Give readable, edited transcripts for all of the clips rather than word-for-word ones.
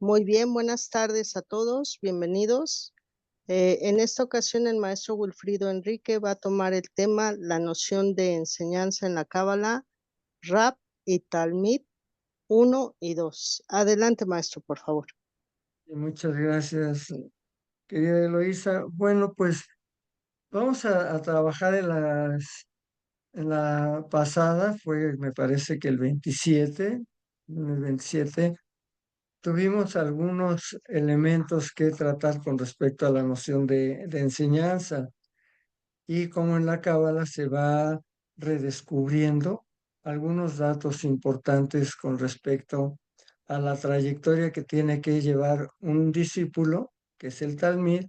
Muy bien, buenas tardes a todos, bienvenidos. En esta ocasión, el maestro Wilfrido Enrique va a tomar el tema la noción de enseñanza en la Cábala, Rab y Talmid uno y 2. Adelante, maestro, por favor. Y muchas gracias, querida Eloísa. Bueno, pues vamos a trabajar en la pasada, fue, me parece que lunes 27, tuvimos algunos elementos que tratar con respecto a la noción de enseñanza y cómo en la Cábala se va redescubriendo algunos datos importantes con respecto a la trayectoria que tiene que llevar un discípulo, que es el Talmid,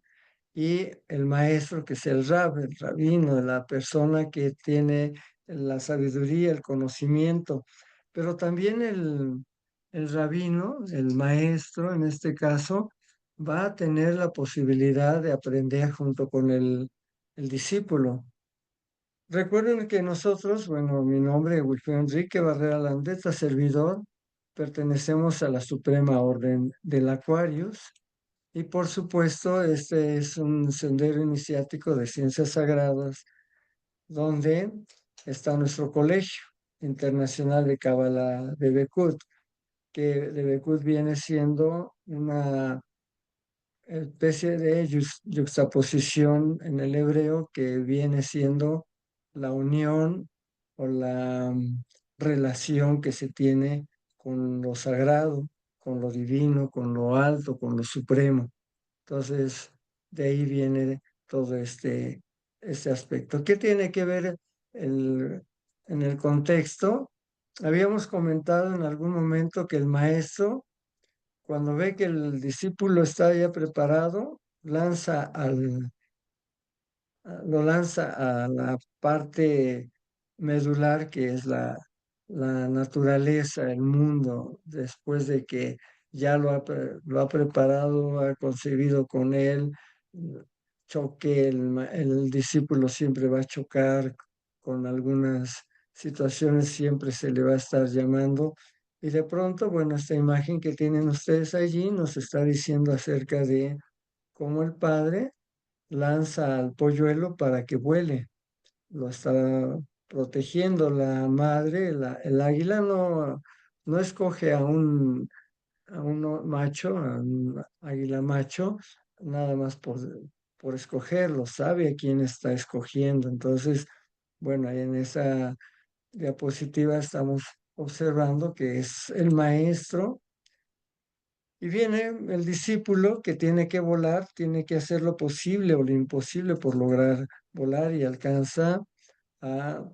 y el maestro, que es el Rab, el rabino, la persona que tiene la sabiduría, el conocimiento. Pero también el rabino, el maestro en este caso, va a tener la posibilidad de aprender junto con el discípulo. Recuerden que nosotros, bueno, mi nombre es Wilfredo Enrique Barrera Landeta, servidor, pertenecemos a la Suprema Orden del Aquarius y por supuesto este es un sendero iniciático de ciencias sagradas donde está nuestro Colegio Internacional de Cábala de Becut, que de Becut viene siendo una especie de yuxtaposición en el hebreo que viene siendo la unión o la relación que se tiene con lo sagrado, con lo divino, con lo alto, con lo supremo. Entonces, de ahí viene todo este aspecto. ¿Qué tiene que ver el- en el contexto? Habíamos comentado en algún momento que el maestro, cuando ve que el discípulo está ya preparado, lo lanza a la parte medular que es la naturaleza, el mundo, después de que ya lo ha preparado, ha concebido con él, choque, el discípulo siempre va a chocar con algunas situaciones, siempre se le va a estar llamando. Y de pronto, bueno, esta imagen que tienen ustedes allí nos está diciendo acerca de cómo el padre lanza al polluelo para que vuele. Lo está protegiendo la madre. El águila no escoge a un macho, a un águila macho, nada más por escogerlo, sabe a quién está escogiendo. Entonces, bueno, ahí en esa diapositiva estamos observando que es el maestro y viene el discípulo que tiene que volar, tiene que hacer lo posible o lo imposible por lograr volar y alcanza a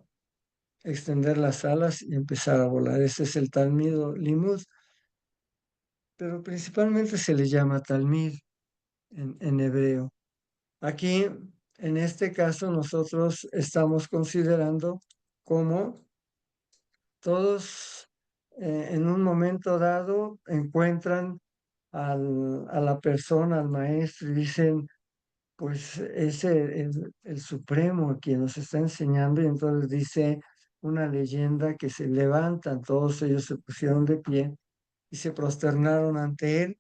extender las alas y empezar a volar. Ese es el Talmid o Limud, pero principalmente se le llama Talmid en hebreo. Aquí, en este caso, nosotros estamos considerando cómo todos en un momento dado encuentran a la persona, al maestro, y dicen, pues es el Supremo quien nos está enseñando, y entonces dice una leyenda que se levantan, todos ellos se pusieron de pie y se prosternaron ante él,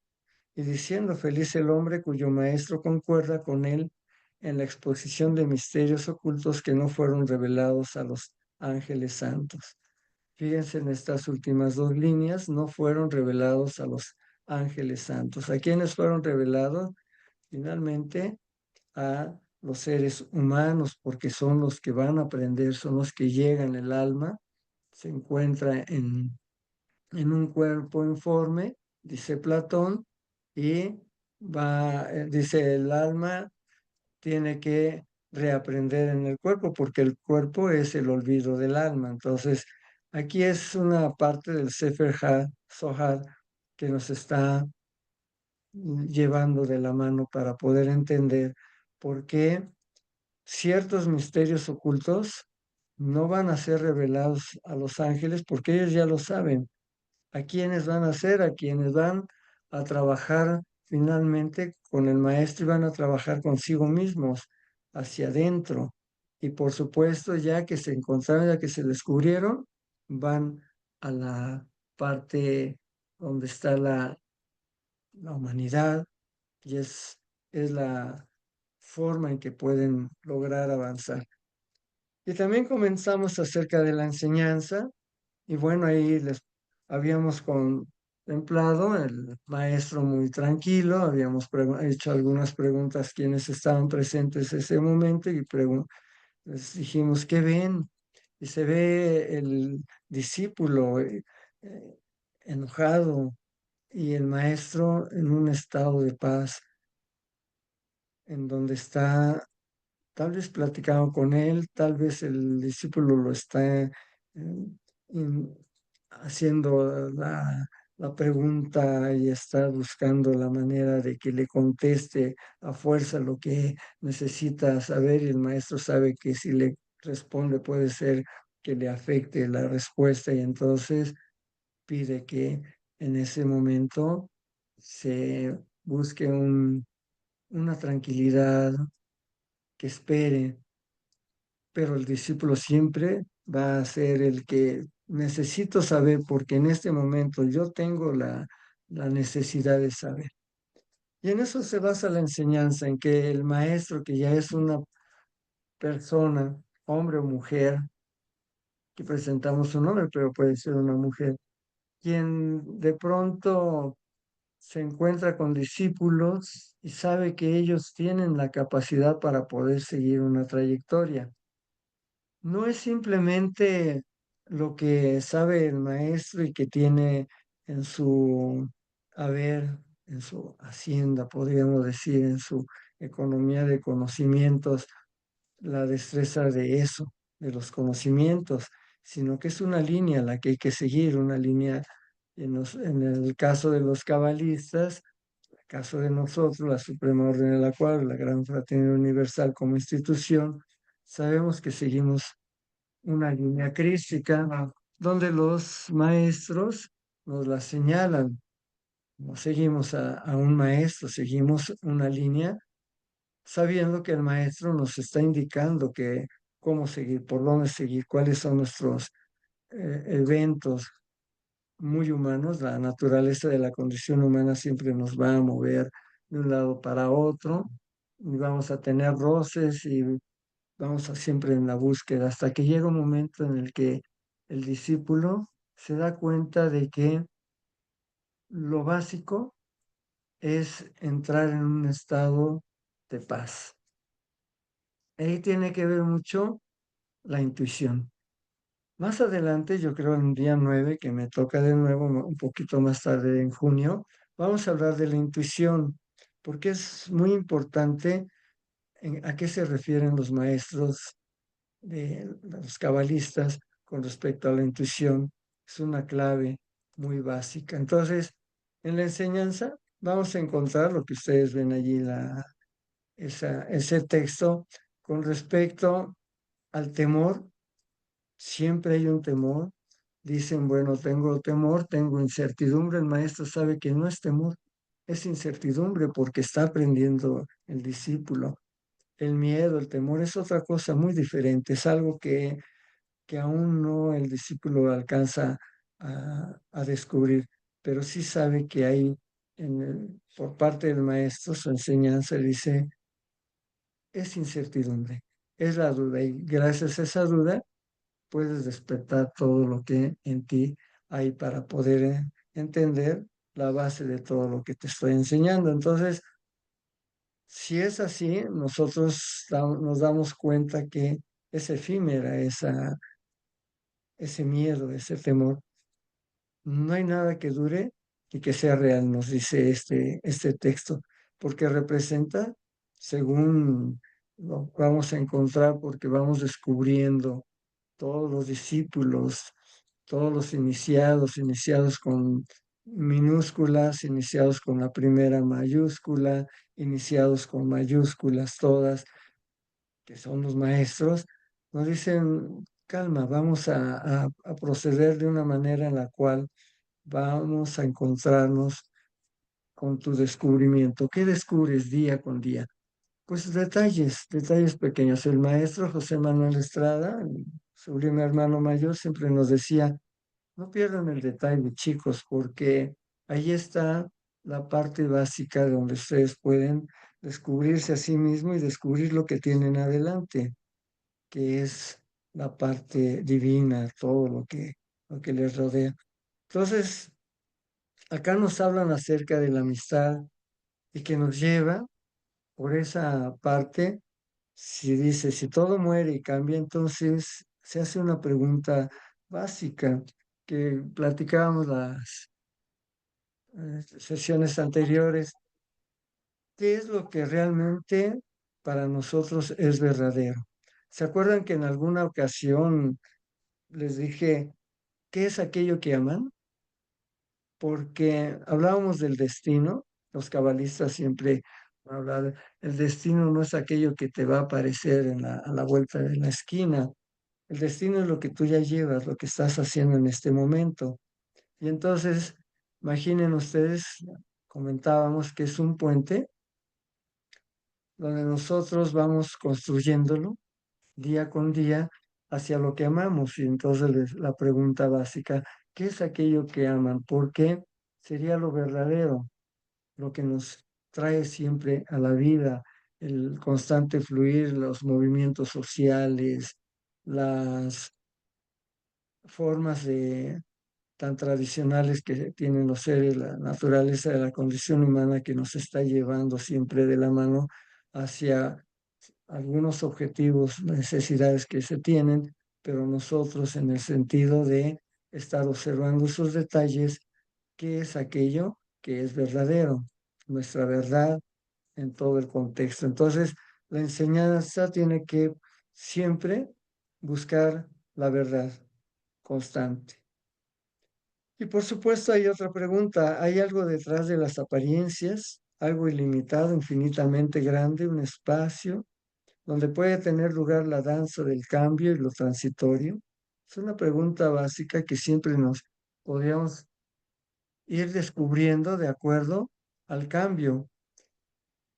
y diciendo, feliz el hombre cuyo maestro concuerda con él en la exposición de misterios ocultos que no fueron revelados a los ángeles santos. Fíjense en estas últimas dos líneas, no fueron revelados a los ángeles santos. ¿A quiénes fueron revelados? Finalmente a los seres humanos, porque son los que van a aprender, son los que llegan. El alma se encuentra en un cuerpo informe, dice Platón, y dice el alma tiene que reaprender en el cuerpo, porque el cuerpo es el olvido del alma. Entonces, aquí es una parte del Sefer Zohar que nos está llevando de la mano para poder entender por qué ciertos misterios ocultos no van a ser revelados a los ángeles, porque ellos ya lo saben. ¿A quiénes van a ser? A quienes van a trabajar finalmente con el maestro y van a trabajar consigo mismos, hacia adentro. Y por supuesto, ya que se encontraron, ya que se descubrieron, van a la parte donde está la humanidad y es la forma en que pueden lograr avanzar. Y también comenzamos acerca de la enseñanza y bueno, ahí les habíamos contemplado el maestro muy tranquilo, habíamos hecho algunas preguntas quienes estaban presentes ese momento y les dijimos, ¿qué ven? Y se ve el discípulo eh, enojado y el maestro en un estado de paz, en donde está tal vez platicando con él, tal vez el discípulo lo está in- haciendo la pregunta y está buscando la manera de que le conteste a fuerza lo que necesita saber y el maestro sabe que si le responde puede ser que le afecte la respuesta y entonces pide que en ese momento se busque una tranquilidad, que espere, pero el discípulo siempre va a ser el que necesito saber porque en este momento yo tengo la necesidad de saber. Y en eso se basa la enseñanza, en que el maestro, que ya es una persona, hombre o mujer, que presentamos un hombre, pero puede ser una mujer, quien de pronto se encuentra con discípulos y sabe que ellos tienen la capacidad para poder seguir una trayectoria. No es simplemente lo que sabe el maestro y que tiene en su haber, en su hacienda, podríamos decir, en su economía de conocimientos, la destreza de eso, de los conocimientos, sino que es una línea la que hay que seguir, una línea en el caso de los cabalistas, en el caso de nosotros, la Suprema Orden de la Cual, la Gran Fraternidad Universal como institución, sabemos que seguimos una línea crística donde los maestros nos la señalan. No seguimos a un maestro, seguimos una línea sabiendo que el maestro nos está indicando que cómo seguir, por dónde seguir, cuáles son nuestros eventos muy humanos. La naturaleza de la condición humana siempre nos va a mover de un lado para otro y vamos a tener roces y vamos siempre en la búsqueda hasta que llega un momento en el que el discípulo se da cuenta de que lo básico es entrar en un estado de paz. Ahí tiene que ver mucho la intuición. Más adelante, yo creo en el día 9 que me toca de nuevo, un poquito más tarde en junio, vamos a hablar de la intuición, porque es muy importante a qué se refieren los maestros de los cabalistas con respecto a la intuición. Es una clave muy básica. Entonces, en la enseñanza vamos a encontrar lo que ustedes ven allí, ese texto con respecto al temor. Siempre hay un temor. Dicen, bueno, tengo temor, tengo incertidumbre. El maestro sabe que no es temor, es incertidumbre porque está aprendiendo el discípulo. El miedo, el temor es otra cosa muy diferente, es algo que aún no el discípulo alcanza a descubrir, pero sí sabe que hay por parte del maestro su enseñanza, dice, es incertidumbre, es la duda y gracias a esa duda puedes despertar todo lo que en ti hay para poder entender la base de todo lo que te estoy enseñando. Entonces, si es así, nosotros nos damos cuenta que es efímera ese miedo, ese temor. No hay nada que dure y que sea real, nos dice este texto, porque representa, según lo vamos a encontrar, porque vamos descubriendo todos los discípulos, todos los iniciados con minúsculas, iniciados con la primera mayúscula, iniciados con mayúsculas todas, que son los maestros, nos dicen, calma, vamos a proceder de una manera en la cual vamos a encontrarnos con tu descubrimiento. ¿Qué descubres día con día? Pues detalles pequeños. El maestro José Manuel Estrada, el sublime hermano mayor, siempre nos decía, no pierdan el detalle, chicos, porque ahí está la parte básica donde ustedes pueden descubrirse a sí mismos y descubrir lo que tienen adelante, que es la parte divina, todo lo que les rodea. Entonces, acá nos hablan acerca de la amistad y que nos lleva por esa parte. Si dice, si todo muere y cambia, entonces se hace una pregunta básica que platicábamos las sesiones anteriores. ¿Qué es lo que realmente para nosotros es verdadero? ¿Se acuerdan que en alguna ocasión les dije, qué es aquello que aman? Porque hablábamos del destino, los cabalistas siempre hablan, el destino no es aquello que te va a aparecer a la vuelta de la esquina, el destino es lo que tú ya llevas, lo que estás haciendo en este momento. Y entonces, imaginen ustedes, comentábamos que es un puente donde nosotros vamos construyéndolo día con día hacia lo que amamos. Y entonces la pregunta básica, ¿qué es aquello que aman? ¿Por qué sería lo verdadero, lo que nos trae siempre a la vida, el constante fluir, los movimientos sociales, las formas de tan tradicionales que tienen los seres, la naturaleza de la condición humana que nos está llevando siempre de la mano hacia algunos objetivos, necesidades que se tienen, pero nosotros en el sentido de estar observando esos detalles, qué es aquello que es verdadero, nuestra verdad en todo el contexto. Entonces, la enseñanza tiene que siempre buscar la verdad constante. Y por supuesto hay otra pregunta, ¿hay algo detrás de las apariencias? Algo ilimitado, infinitamente grande, un espacio donde puede tener lugar la danza del cambio y lo transitorio? Es una pregunta básica que siempre nos podríamos ir descubriendo de acuerdo al cambio.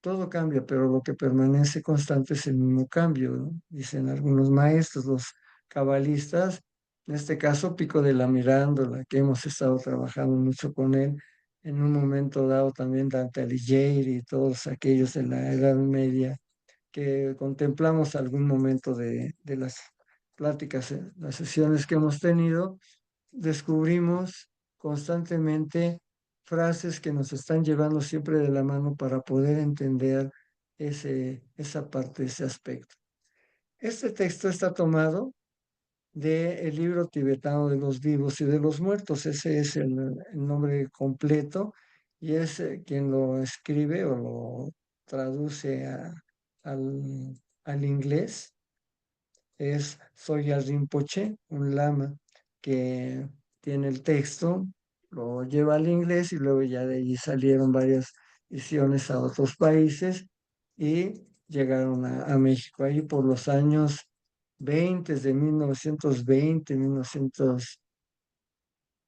Todo cambia, pero lo que permanece constante es el mismo cambio, ¿no? Dicen algunos maestros, los cabalistas, en este caso Pico de la Mirándola, que hemos estado trabajando mucho con él, en un momento dado también Dante Alighieri y todos aquellos de la Edad Media, que contemplamos algún momento de las pláticas, las sesiones que hemos tenido, descubrimos constantemente frases que nos están llevando siempre de la mano para poder entender esa parte, ese aspecto. Este texto está tomado del libro tibetano de los vivos y de los muertos. Ese es el nombre completo y es quien lo escribe o lo traduce al inglés es Sogyal Rinpoche, un lama que tiene el texto, lo lleva al inglés y luego ya de allí salieron varias ediciones a otros países y llegaron a México ahí por los años 20, de 1920,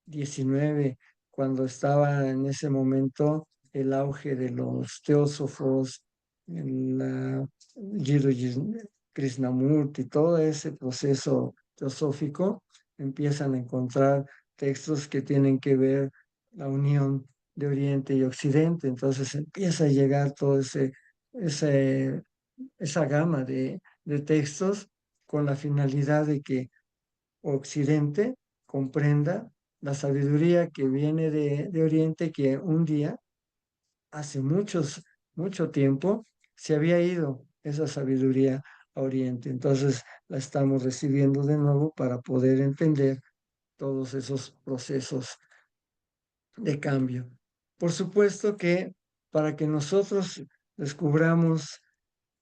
19 cuando estaba en ese momento el auge de los teósofos, la Jiddu Krishnamurti, todo ese proceso teosófico, empiezan a encontrar textos que tienen que ver la unión de Oriente y Occidente. Entonces empieza a llegar ese, esa gama de textos con la finalidad de que Occidente comprenda la sabiduría que viene de Oriente, que un día, hace mucho tiempo, se había ido esa sabiduría a Oriente. Entonces la estamos recibiendo de nuevo para poder entender todos esos procesos de cambio. Por supuesto que para que nosotros descubramos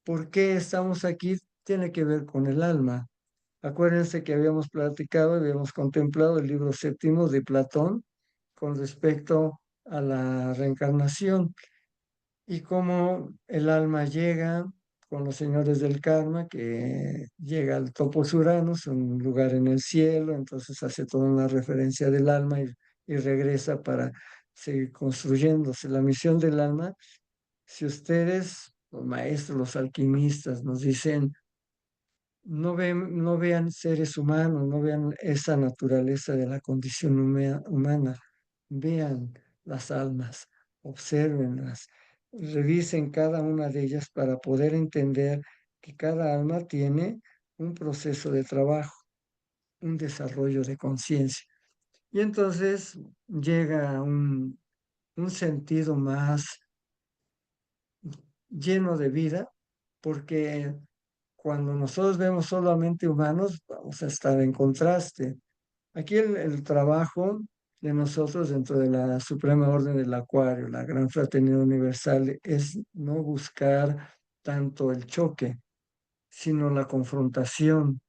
por qué estamos aquí, tiene que ver con el alma. Acuérdense que habíamos platicado, habíamos contemplado el libro séptimo de Platón con respecto a la reencarnación y cómo el alma llega con los señores del karma, que llega al topos Uranus, un lugar en el cielo, entonces hace toda una referencia del alma y regresa para seguir construyéndose. La misión del alma, si ustedes, los maestros, los alquimistas, nos dicen no vean seres humanos, no vean esa naturaleza de la condición humana, vean las almas, obsérvenlas, revisen cada una de ellas para poder entender que cada alma tiene un proceso de trabajo, un desarrollo de conciencia. Y entonces llega un sentido más lleno de vida, porque cuando nosotros vemos solamente humanos, vamos a estar en contraste. Aquí el trabajo de nosotros dentro de la Suprema Orden del Acuario, la Gran Fraternidad Universal, es no buscar tanto el choque, sino la confrontación.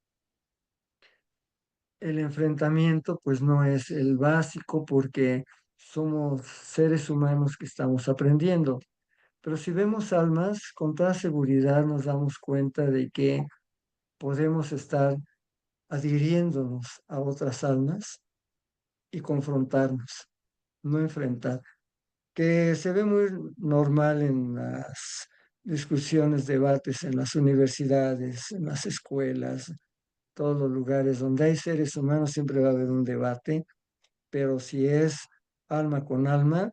El enfrentamiento, pues no es el básico porque somos seres humanos que estamos aprendiendo. Pero si vemos almas, con toda seguridad nos damos cuenta de que podemos estar adhiriéndonos a otras almas y confrontarnos, no enfrentar, que se ve muy normal en las discusiones, debates en las universidades, en las escuelas, todos los lugares donde hay seres humanos siempre va a haber un debate, pero si es alma con alma,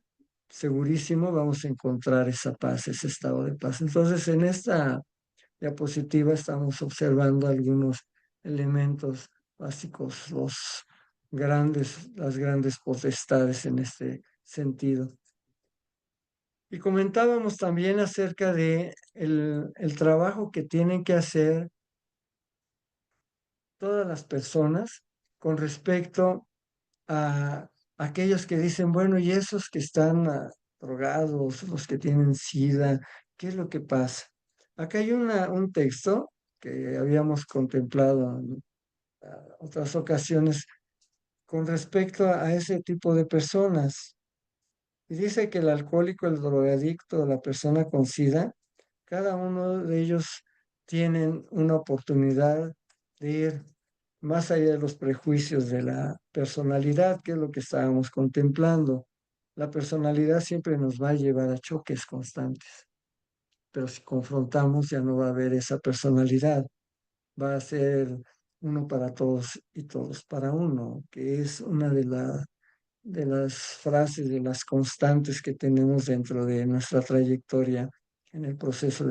segurísimo vamos a encontrar esa paz, ese estado de paz. Entonces, en esta diapositiva estamos observando algunos elementos básicos, las grandes potestades en este sentido. Y comentábamos también acerca de el trabajo que tienen que hacer todas las personas con respecto a aquellos que dicen, bueno, y esos que están drogados, los que tienen SIDA, ¿qué es lo que pasa? Acá hay un texto que habíamos contemplado en otras ocasiones con respecto a ese tipo de personas. Y dice que el alcohólico, el drogadicto, la persona con SIDA, cada uno de ellos tienen una oportunidad de ir más allá de los prejuicios de la personalidad, que es lo que estábamos contemplando. La personalidad siempre nos va a llevar a choques constantes, pero si confrontamos ya no va a haber esa personalidad, va a ser uno para todos y todos para uno, que es una de las frases, de las constantes que tenemos dentro de nuestra trayectoria en el proceso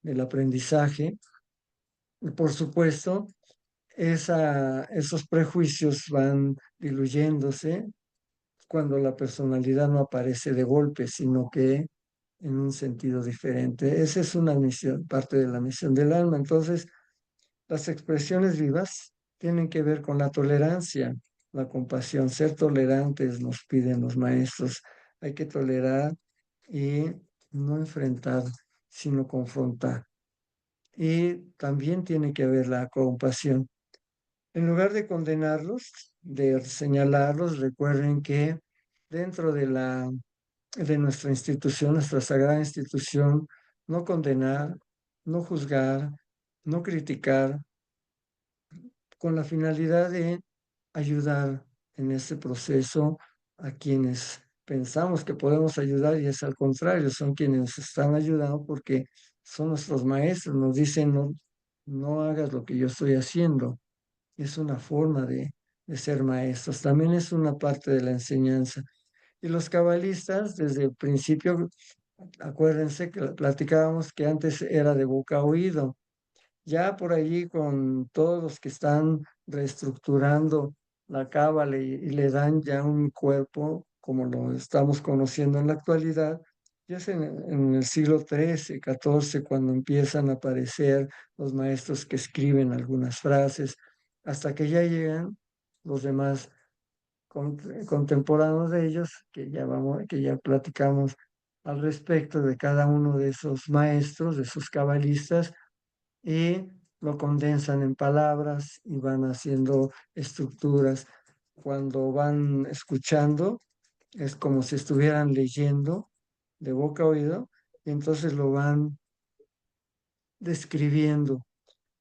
del aprendizaje. Y por supuesto, esos prejuicios van diluyéndose cuando la personalidad no aparece de golpe, sino que en un sentido diferente. Esa es una misión, parte de la misión del alma. Entonces, las expresiones vivas tienen que ver con la tolerancia, la compasión, ser tolerantes, nos piden los maestros. Hay que tolerar y no enfrentar, sino confrontar. Y también tiene que haber la compasión. En lugar de condenarlos, de señalarlos, recuerden que dentro de nuestra institución, nuestra sagrada institución, no condenar, no juzgar, no criticar, con la finalidad de ayudar en este proceso a quienes pensamos que podemos ayudar y es al contrario, son quienes nos están ayudando porque son nuestros maestros, nos dicen no, no hagas lo que yo estoy haciendo. Es una forma de ser maestros, también es una parte de la enseñanza. Y los cabalistas, desde el principio, acuérdense que platicábamos que antes era de boca a oído, ya por allí con todos los que están reestructurando la cábala y le dan ya un cuerpo como lo estamos conociendo en la actualidad, ya es en el siglo XIII, XIV, cuando empiezan a aparecer los maestros que escriben algunas frases, hasta que ya llegan los demás contemporáneos de ellos, que ya platicamos al respecto de cada uno de esos maestros, de esos cabalistas, y lo condensan en palabras y van haciendo estructuras. Cuando van escuchando, es como si estuvieran leyendo de boca a oído, y entonces lo van describiendo.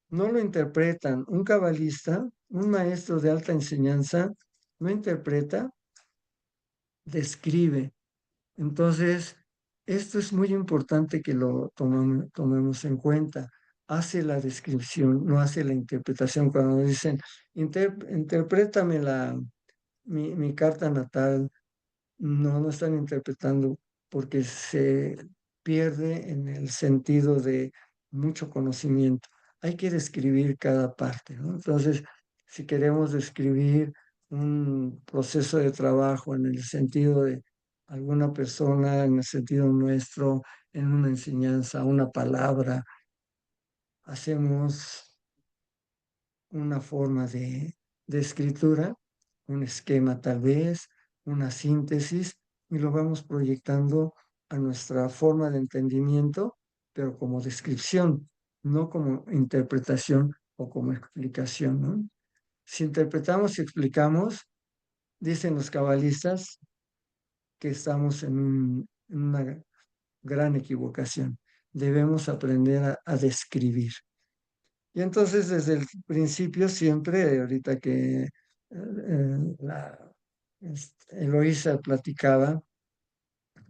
No lo interpretan. Un cabalista, un maestro de alta enseñanza, no interpreta, describe. Entonces, esto es muy importante que lo tomemos en cuenta. Hace la descripción, no hace la interpretación. Cuando nos dicen, interprétame mi carta natal, no están interpretando, porque se pierde en el sentido de mucho conocimiento. Hay que describir cada parte, ¿no? Entonces, si queremos describir un proceso de trabajo en el sentido de alguna persona, en el sentido nuestro, en una enseñanza, una palabra, hacemos una forma de escritura, un esquema tal vez, una síntesis, y lo vamos proyectando a nuestra forma de entendimiento, pero como descripción, no como interpretación o como explicación, ¿no? Si interpretamos y explicamos, dicen los cabalistas que estamos en una gran equivocación. Debemos aprender a describir. Y entonces desde el principio siempre, ahorita que Eloísa platicaba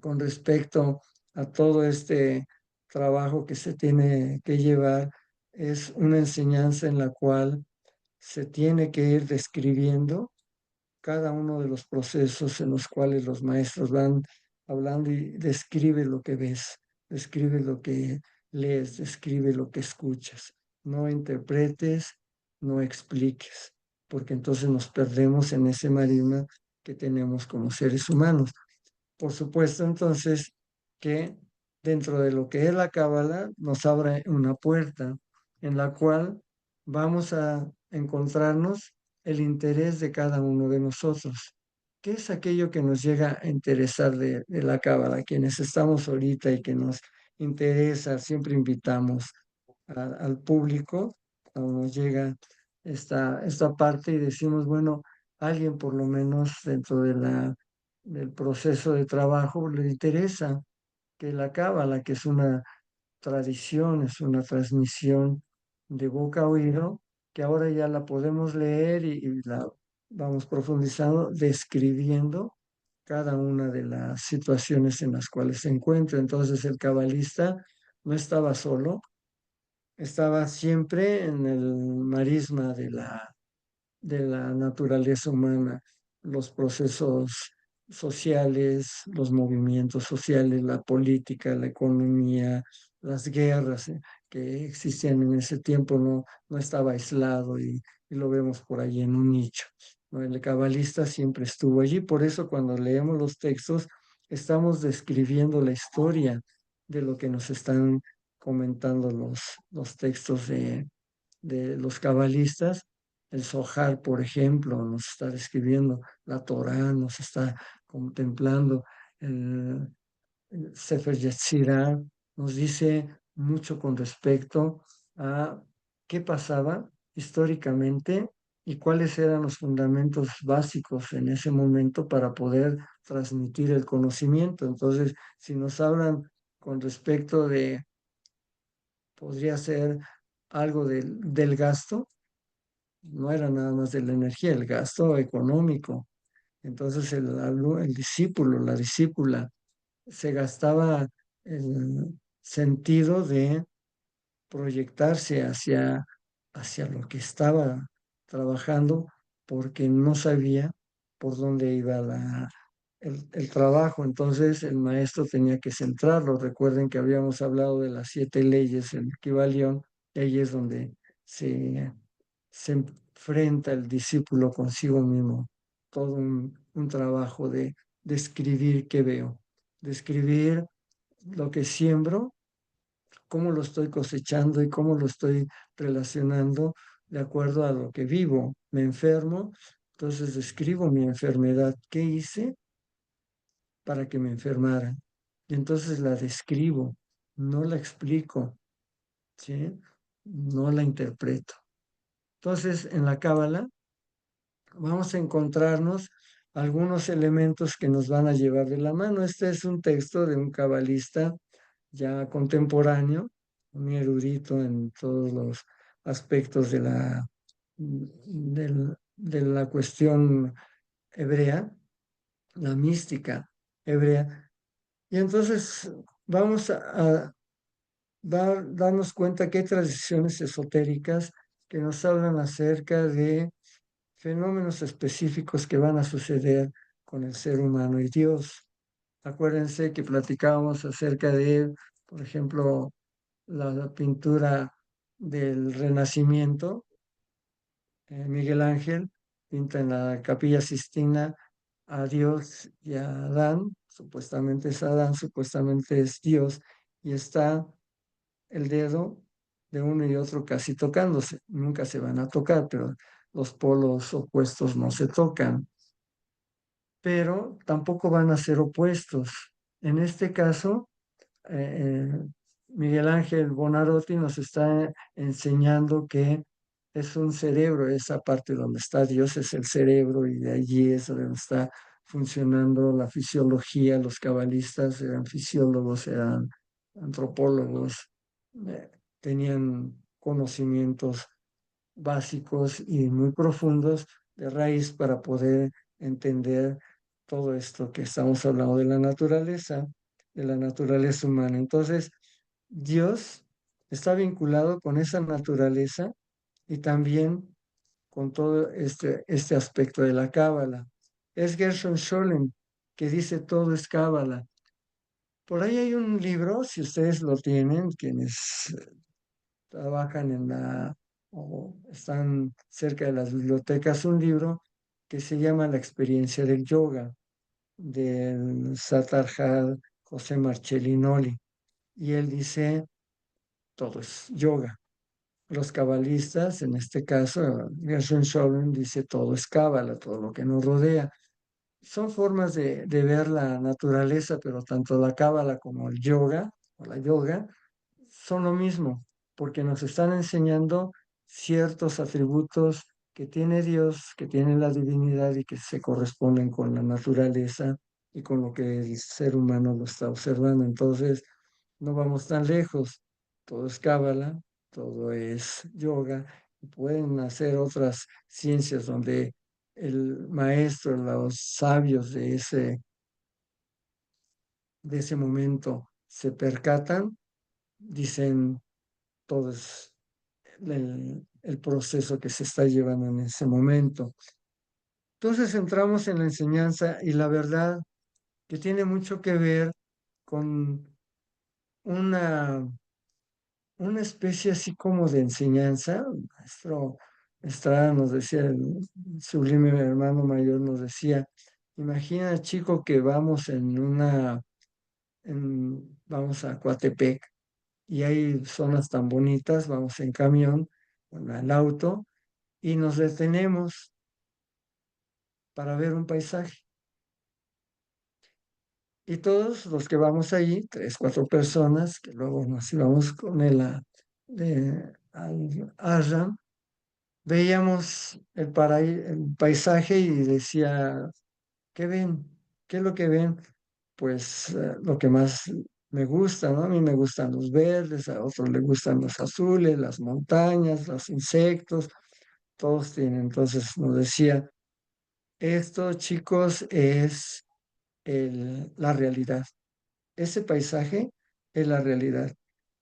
con respecto a todo este trabajo que se tiene que llevar, es una enseñanza en la cual se tiene que ir describiendo cada uno de los procesos en los cuales los maestros van hablando y describe lo que ves, describe lo que lees, describe lo que escuchas. No interpretes, no expliques, porque entonces nos perdemos en ese marisma que tenemos como seres humanos. Por supuesto, entonces, que dentro de lo que es la Cábala nos abre una puerta en la cual vamos a encontrarnos el interés de cada uno de nosotros. ¿Qué es aquello que nos llega a interesar de la Cábala? Quienes estamos ahorita y que nos interesa, siempre invitamos al público cuando nos llega esta parte y decimos, bueno, alguien por lo menos dentro del proceso de trabajo le interesa que la cábala, que es una tradición, es una transmisión de boca a oído, que ahora ya la podemos leer y la vamos profundizando, describiendo cada una de las situaciones en las cuales se encuentra. Entonces el cabalista no estaba solo, estaba siempre en el marisma de la naturaleza humana, los procesos sociales, los movimientos sociales, la política, la economía, las guerras que existían en ese tiempo, no estaba aislado y lo vemos por ahí en un nicho, ¿no? El cabalista siempre estuvo allí, por eso cuando leemos los textos estamos describiendo la historia de lo que nos están comentando los textos de los cabalistas. El Zohar, por ejemplo, nos está describiendo, la Torá nos está contemplando, el Sefer Yetzirah nos dice mucho con respecto a qué pasaba históricamente y cuáles eran los fundamentos básicos en ese momento para poder transmitir el conocimiento. Entonces, si nos hablan con respecto de, podría ser algo del gasto, no era nada más de la energía, el gasto económico. Entonces el discípulo, la discípula, se gastaba el sentido de proyectarse hacia lo que estaba trabajando porque no sabía por dónde iba el trabajo. Entonces el maestro tenía que centrarlo. Recuerden que habíamos hablado de las 7 leyes en Kybalión, y ahí es donde se enfrenta el discípulo consigo mismo. Todo un trabajo de describir qué veo, describir lo que siembro, cómo lo estoy cosechando y cómo lo estoy relacionando de acuerdo a lo que vivo. Me enfermo, entonces describo mi enfermedad. ¿Qué hice para que me enfermara? Y entonces la describo, no la explico, ¿sí? No la interpreto. Entonces, en la Cábala vamos a encontrarnos algunos elementos que nos van a llevar de la mano. Este es un texto de un cabalista ya contemporáneo, un erudito en todos los aspectos de la cuestión hebrea, la mística hebrea. Y entonces vamos a darnos cuenta que hay tradiciones esotéricas que nos hablan acerca de fenómenos específicos que van a suceder con el ser humano y Dios. Acuérdense que platicábamos acerca de, por ejemplo, la pintura del Renacimiento. Miguel Ángel pinta en la Capilla Sistina a Dios y a Adán, supuestamente es Adán, supuestamente es Dios, y está el dedo de uno y otro casi tocándose. Nunca se van a tocar, pero los polos opuestos no se tocan, pero tampoco van a ser opuestos. En este caso, Miguel Ángel Bonarotti nos está enseñando que es un cerebro, esa parte donde está Dios es el cerebro y de allí es donde está funcionando la fisiología. Los cabalistas eran fisiólogos, eran antropólogos, eh, tenían conocimientos básicos y muy profundos de raíz para poder entender todo esto que estamos hablando de la naturaleza humana. Entonces, Dios está vinculado con esa naturaleza y también con todo este aspecto de la cábala. Es Gershon Scholem que dice todo es cábala. Por ahí hay un libro, si ustedes lo tienen, quienes trabajan en la o están cerca de las bibliotecas, un libro que se llama La experiencia del yoga, del Satarjal José Marcellinoli. Y él dice, todo es yoga. Los cabalistas, en este caso, Gershon Scholem dice, todo es cábala, todo lo que nos rodea. Son formas de ver la naturaleza, pero tanto la cábala como el yoga o la yoga son lo mismo, porque nos están enseñando ciertos atributos que tiene Dios, que tiene la divinidad y que se corresponden con la naturaleza y con lo que el ser humano lo está observando. Entonces, no vamos tan lejos. Todo es cábala, todo es yoga. Pueden hacer otras ciencias donde el maestro, los sabios de ese momento se percatan, dicen todo es el proceso que se está llevando en ese momento. Entonces entramos en la enseñanza y la verdad que tiene mucho que ver con una, una especie así como de enseñanza. Maestro Estrada nos decía, el sublime hermano mayor nos decía, imagina chico que vamos vamos a Coatepec y hay zonas tan bonitas, vamos en camión, en el auto, y nos detenemos para ver un paisaje. Y todos los que vamos allí, tres, cuatro personas, que luego nos íbamos con él al ashram, veíamos el paisaje y decía, ¿qué ven? ¿Qué es lo que ven? Pues lo que más me gusta, ¿no? A mí me gustan los verdes, a otros le gustan los azules, las montañas, los insectos, todos tienen. Entonces nos decía, esto, chicos, es la realidad. Ese paisaje es la realidad.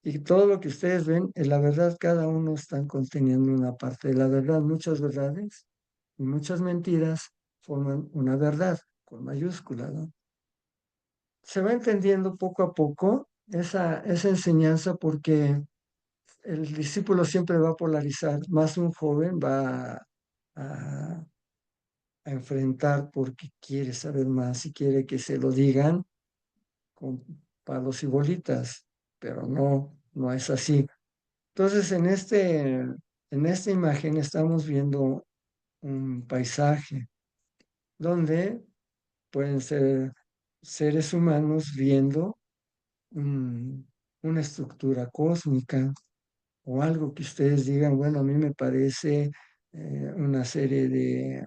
Y todo lo que ustedes ven es la verdad. Cada uno está conteniendo una parte de la verdad. Muchas verdades y muchas mentiras forman una verdad con mayúscula, ¿no? Se va entendiendo poco a poco esa enseñanza porque el discípulo siempre va a polarizar. Más un joven va a a enfrentar porque quiere saber más y quiere que se lo digan con palos y bolitas, pero no es así. Entonces, en esta imagen estamos viendo un paisaje donde pueden ser seres humanos viendo una estructura cósmica o algo que ustedes digan, bueno, a mí me parece una serie de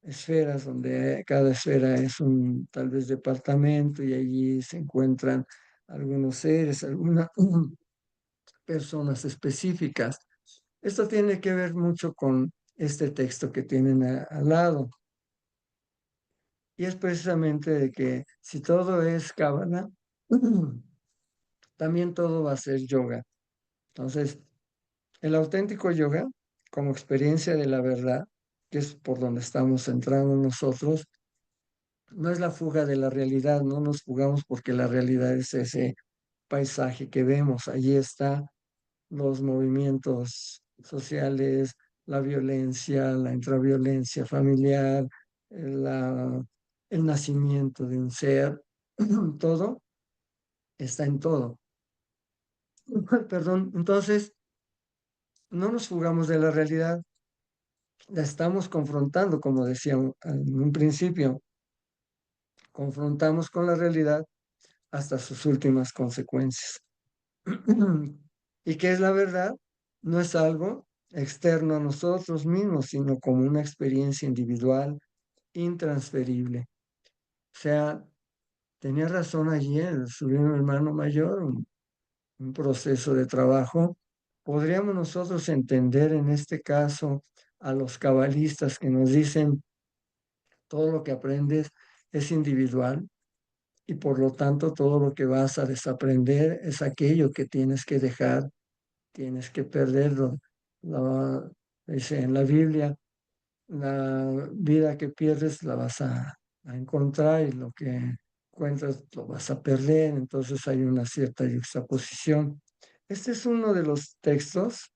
esferas donde cada esfera es un tal vez departamento y allí se encuentran algunos seres, algunas personas específicas. Esto tiene que ver mucho con este texto que tienen al lado. Y es precisamente de que si todo es cábala, también todo va a ser yoga. Entonces, el auténtico yoga, como experiencia de la verdad, que es por donde estamos entrando nosotros, no es la fuga de la realidad, no nos fugamos porque la realidad es ese paisaje que vemos. Allí está los movimientos sociales, la violencia, la intraviolencia familiar, la, el nacimiento de un ser, todo está en todo. Perdón, entonces no nos fugamos de la realidad, la estamos confrontando, como decía en un principio, confrontamos con la realidad hasta sus últimas consecuencias. ¿Y qué es la verdad? No es algo externo a nosotros mismos, sino como una experiencia individual intransferible. O sea, tenía razón ayer, subió mi hermano mayor, un proceso de trabajo. ¿Podríamos nosotros entender en este caso a los cabalistas que nos dicen todo lo que aprendes es individual y por lo tanto todo lo que vas a desaprender es aquello que tienes que dejar, tienes que perderlo? La- Dice en la Biblia, la vida que pierdes la vas a encontrar y lo que encuentras lo vas a perder. Entonces hay una cierta juxtaposición. Este es uno de los textos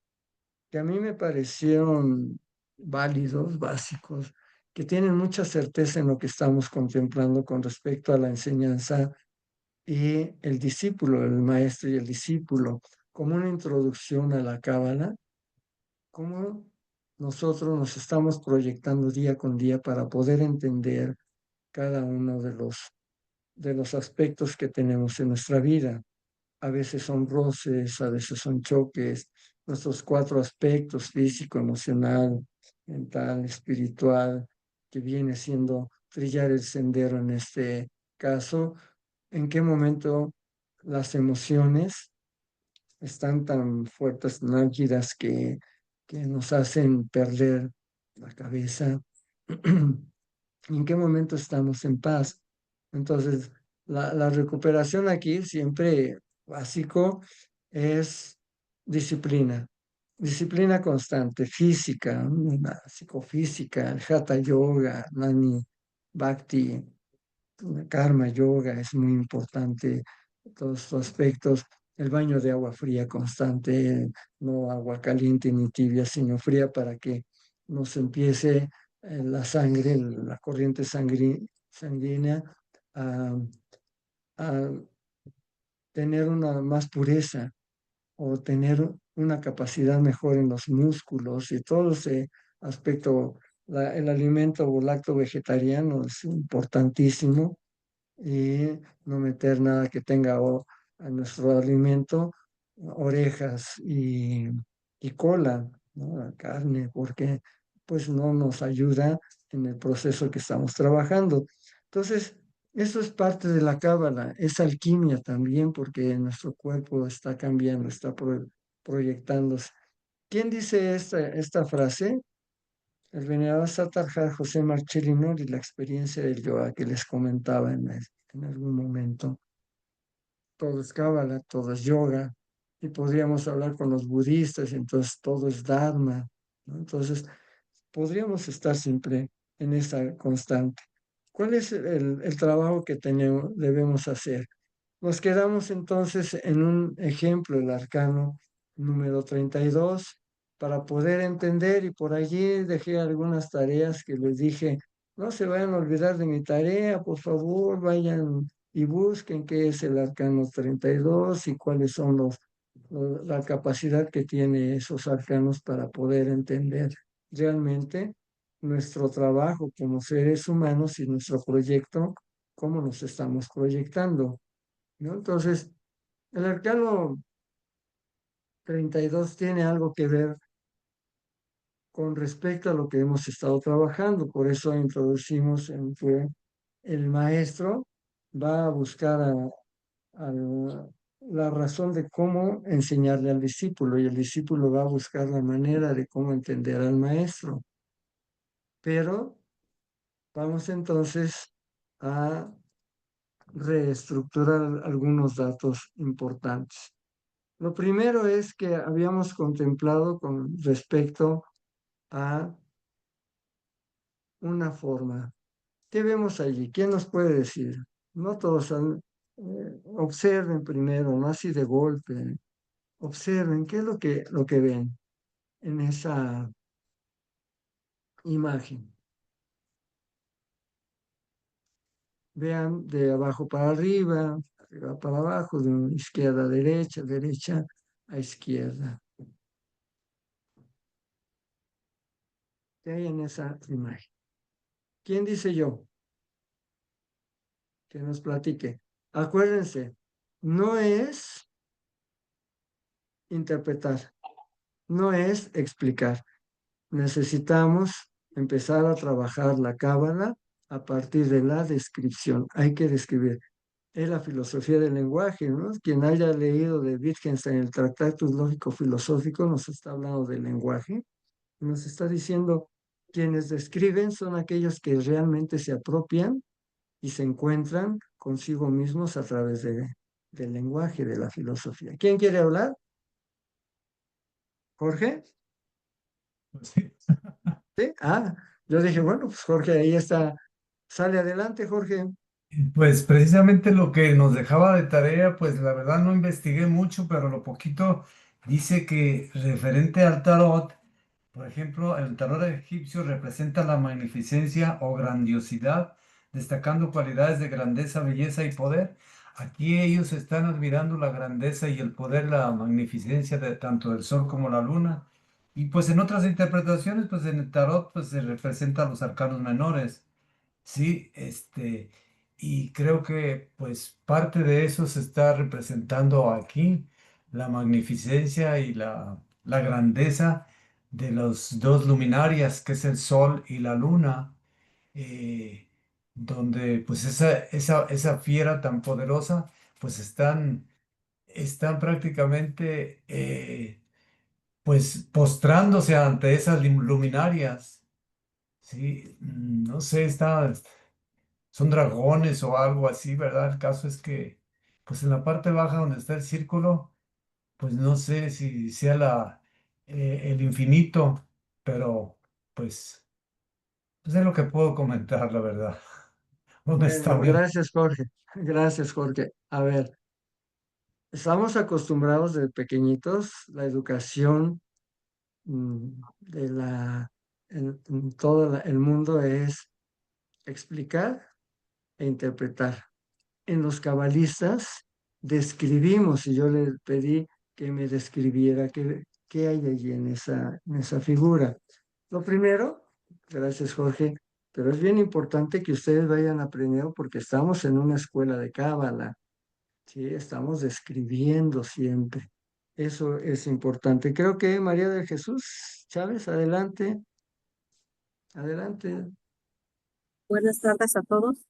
que a mí me parecieron válidos, básicos, que tienen mucha certeza en lo que estamos contemplando con respecto a la enseñanza y el discípulo, el maestro y el discípulo, como una introducción a la Cábala, cómo nosotros nos estamos proyectando día con día para poder entender cada uno de los aspectos que tenemos en nuestra vida. A veces son roces, a veces son choques, nuestros cuatro aspectos, físico, emocional, mental, espiritual, que viene siendo trillar el sendero en este caso, en qué momento las emociones están tan fuertes, tan álgidas que nos hacen perder la cabeza. ¿En qué momento estamos en paz? Entonces, la recuperación aquí siempre básico es disciplina, disciplina constante, física, una psicofísica, el hatha yoga, nani, bhakti, karma yoga es muy importante, todos estos aspectos. El baño de agua fría constante, no agua caliente ni tibia, sino fría para que nos empiece la sangre, la corriente sanguínea a, a tener una más pureza o tener una capacidad mejor en los músculos y todo ese aspecto. El alimento lacto vegetariano es importantísimo y no meter nada que tenga a nuestro alimento, orejas y cola, ¿no? La carne, porque pues no nos ayuda en el proceso que estamos trabajando. Entonces, eso es parte de la cábala, es alquimia también, porque nuestro cuerpo está cambiando, está proyectándose. ¿Quién dice esta frase? El venerable Satarjar José Marchelino y la experiencia del yoga que les comentaba en algún momento. Todo es cábala, todo es yoga, y podríamos hablar con los budistas, entonces todo es dharma, ¿no? Entonces, podríamos estar siempre en esa constante. ¿Cuál es el trabajo que debemos hacer? Nos quedamos entonces en un ejemplo, el arcano número 32, para poder entender, y por allí dejé algunas tareas que les dije, no se vayan a olvidar de mi tarea, por favor, vayan y busquen qué es el arcano 32 y cuáles son la capacidad que tiene esos arcanos para poder entender realmente nuestro trabajo como seres humanos y nuestro proyecto, cómo nos estamos proyectando, ¿no? Entonces, el arcano 32 tiene algo que ver con respecto a lo que hemos estado trabajando. Por eso introducimos en que el maestro va a buscar la razón de cómo enseñarle al discípulo y el discípulo va a buscar la manera de cómo entender al maestro. Pero vamos entonces a reestructurar algunos datos importantes. Lo primero es que habíamos contemplado con respecto a una forma. ¿Qué vemos allí? ¿Quién nos puede decir? No todos observen primero, no así de golpe. Observen qué es lo que ven en esa imagen. Vean de abajo para arriba, arriba para abajo, de izquierda a derecha, derecha a izquierda. ¿Qué hay en esa imagen? ¿Quién dice yo? Que nos platique. Acuérdense, no es interpretar, no es explicar. Necesitamos empezar a trabajar la cábala a partir de la descripción. Hay que describir. Es la filosofía del lenguaje, ¿no? Quien haya leído de Wittgenstein el Tractatus Lógico-Filosófico nos está hablando del lenguaje. Nos está diciendo, quienes describen son aquellos que realmente se apropian y se encuentran consigo mismos a través del lenguaje, de la filosofía. ¿Quién quiere hablar? ¿Jorge? Sí. ¿Sí? Ah, yo dije, bueno, pues Jorge ahí está. Sale adelante, Jorge. Pues precisamente lo que nos dejaba de tarea, pues la verdad no investigué mucho, pero lo poquito dice que referente al tarot, por ejemplo, el tarot egipcio representa la magnificencia o grandiosidad, destacando cualidades de grandeza, belleza y poder. Aquí ellos están admirando la grandeza y el poder, la magnificencia de tanto del sol como la luna. Y pues en otras interpretaciones, pues en el tarot, pues se representa los arcanos menores. Sí, y creo que pues parte de eso se está representando aquí, la magnificencia y la grandeza de los dos luminarias, que es el sol y la luna, eh, donde pues esa fiera tan poderosa, pues están prácticamente pues postrándose ante esas luminarias. Sí, no sé, son dragones o algo así, ¿verdad? El caso es que, pues en la parte baja donde está el círculo, pues no sé si sea el infinito, pero pues es lo que puedo comentar, la verdad, Bueno, honestamente. gracias, Jorge. Gracias, Jorge. A ver, estamos acostumbrados de pequeñitos, la educación de en todo el mundo es explicar e interpretar. En los cabalistas describimos, y yo le pedí que me describiera qué hay allí en esa figura. Lo primero, gracias Jorge, pero es bien importante que ustedes vayan aprendiendo porque estamos en una escuela de cábala, ¿sí? Estamos describiendo siempre. Eso es importante. Creo que María de Jesús Chávez, adelante, adelante. Buenas tardes a todos. Sí,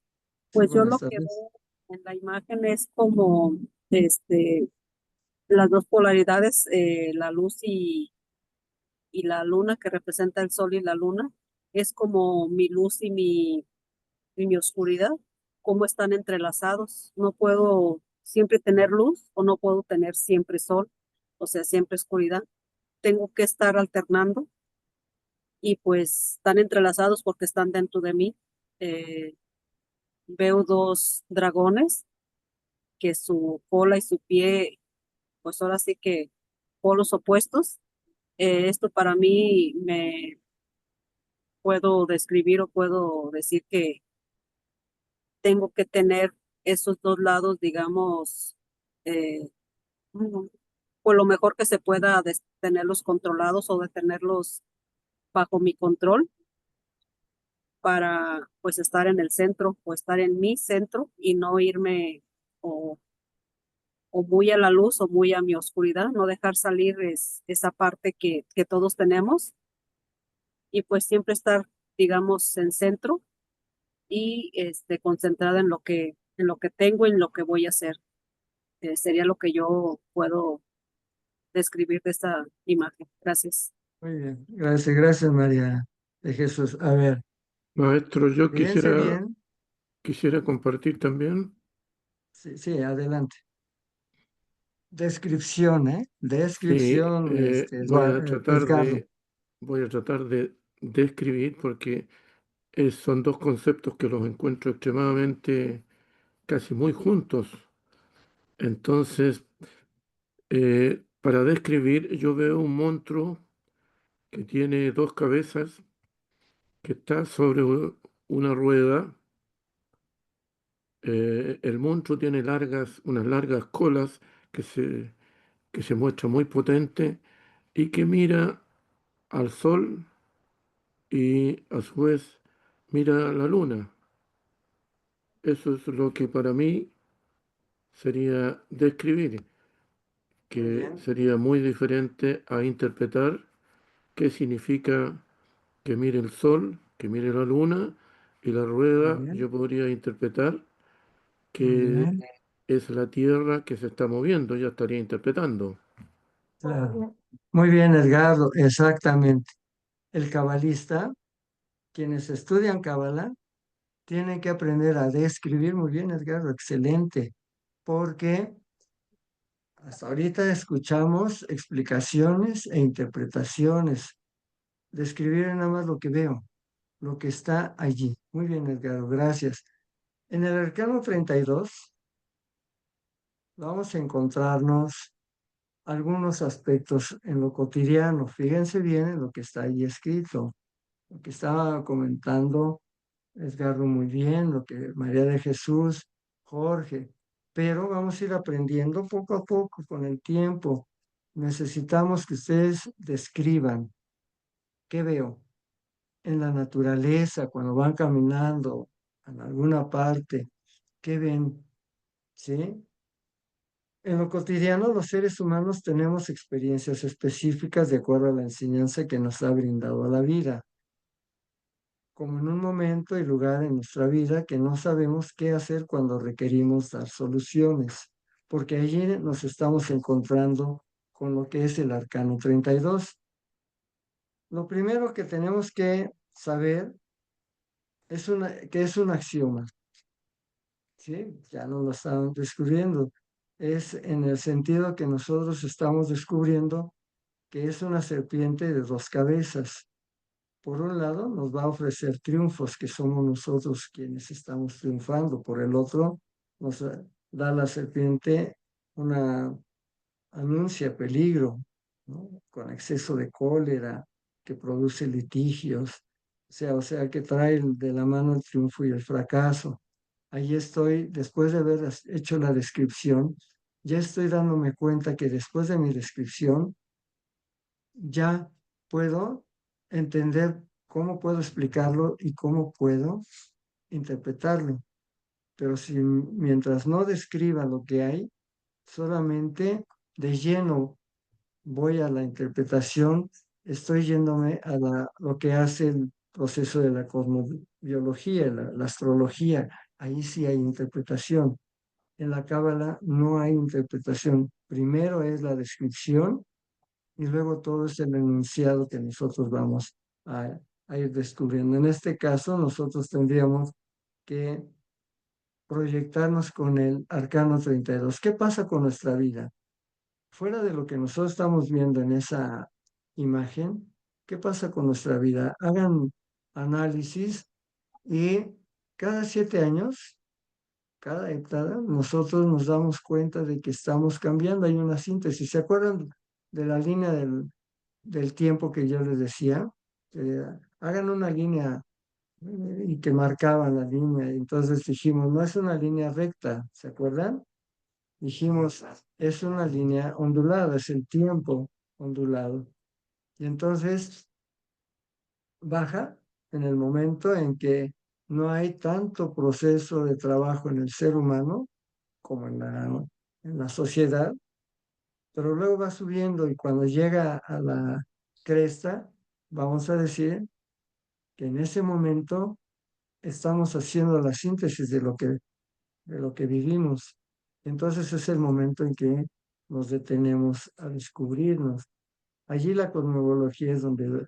Pues yo buenas lo que tardes. veo en la imagen es como este, las dos polaridades, la luz y la luna que representa el sol y la luna. Es como mi luz y mi oscuridad, cómo están entrelazados. No puedo siempre tener luz o no puedo tener siempre sol, o sea, siempre oscuridad. Tengo que estar alternando y pues están entrelazados porque están dentro de mí. Eh, Veo dos dragones que su cola y su pie, pues ahora sí que polos opuestos. Esto para mí me puedo describir o puedo decir que tengo que tener esos dos lados, digamos, eh, por lo mejor que se pueda tenerlos controlados o de tenerlos bajo mi control para pues estar en el centro o estar en mi centro y no irme o o muy a la luz o muy a mi oscuridad, no dejar salir esa parte que todos tenemos y pues siempre estar, digamos, en centro y concentrada en lo que tengo y en lo que voy a hacer. Sería lo que yo puedo describir de esta imagen. Gracias. Muy bien, gracias, gracias María de Jesús. A ver, Maestro, yo fíjense bien, quisiera compartir también. sí, sí, adelante. Descripción, ¿eh? Sí, Descripción, voy a tratar Edgardo. voy a tratar de describir porque son dos conceptos que los encuentro extremadamente casi muy juntos. Entonces, para describir, yo veo un monstruo que tiene dos cabezas, que está sobre una rueda. El monstruo tiene unas largas colas que se muestra muy potente y que mira al sol y a su vez mira a la luna. Eso es lo que para mí sería describir, que bien. sería muy diferente a interpretar qué significa que mire el sol, que mire la luna y la rueda. Muy bien. Yo podría interpretar Muy que bien. es la Tierra que se está moviendo, ya estaría interpretando. Claro. Muy bien, Edgardo, exactamente. El cabalista, quienes estudian cábala, tienen que aprender a describir muy bien, Edgardo, excelente, porque hasta ahorita escuchamos explicaciones e interpretaciones. Describir es nada más lo que veo, lo que está allí. Muy bien, Edgardo, gracias. En el arcano 32 vamos a encontrarnos algunos aspectos en lo cotidiano. Fíjense bien en lo que está ahí escrito, lo que estaba comentando Edgardo muy bien, lo que María de Jesús, Jorge, pero vamos a ir aprendiendo poco a poco con el tiempo. Necesitamos que ustedes describan qué veo en la naturaleza cuando van caminando en alguna parte, qué ven, ¿sí? En lo cotidiano, los seres humanos tenemos experiencias específicas de acuerdo a la enseñanza que nos ha brindado la vida, como en un momento y lugar en nuestra vida que no sabemos qué hacer cuando requerimos dar soluciones, porque allí nos estamos encontrando con lo que es el arcano 32. Lo primero que tenemos que saber es que es un axioma, ¿sí? Ya no lo estamos descubriendo. Es en el sentido que nosotros estamos descubriendo que es una serpiente de dos cabezas. Por un lado, nos va a ofrecer triunfos, que somos nosotros quienes estamos triunfando. Por el otro, nos da la serpiente una anuncia peligro, ¿no? Con exceso de cólera, que produce litigios, o sea, que trae de la mano el triunfo y el fracaso. Ahí estoy, después de haber hecho la descripción, ya estoy dándome cuenta que después de mi descripción, ya puedo entender cómo puedo explicarlo y cómo puedo interpretarlo. Pero si mientras no describa lo que hay, solamente de lleno voy a la interpretación, estoy yéndome a lo que hace el proceso de la cosmobiología, la astrología. Ahí sí hay interpretación. En la cábala no hay interpretación. Primero es la descripción y luego todo es el enunciado que nosotros vamos a ir descubriendo. En este caso, nosotros tendríamos que proyectarnos con el arcano 32. ¿Qué pasa con nuestra vida? Fuera de lo que nosotros estamos viendo en esa imagen, ¿qué pasa con nuestra vida? Hagan análisis y cada 7 años, cada década, nosotros nos damos cuenta de que estamos cambiando. Hay una síntesis. ¿Se acuerdan de la línea del tiempo que yo les decía? Hagan una línea y que marcaban la línea. Y entonces dijimos, no es una línea recta, ¿se acuerdan? Dijimos, es una línea ondulada, es el tiempo ondulado. Y entonces baja en el momento en que no hay tanto proceso de trabajo en el ser humano como en la sociedad, pero luego va subiendo y cuando llega a la cresta, vamos a decir que en ese momento estamos haciendo la síntesis de lo que vivimos. Entonces es el momento en que nos detenemos a descubrirnos. Allí la cosmología es donde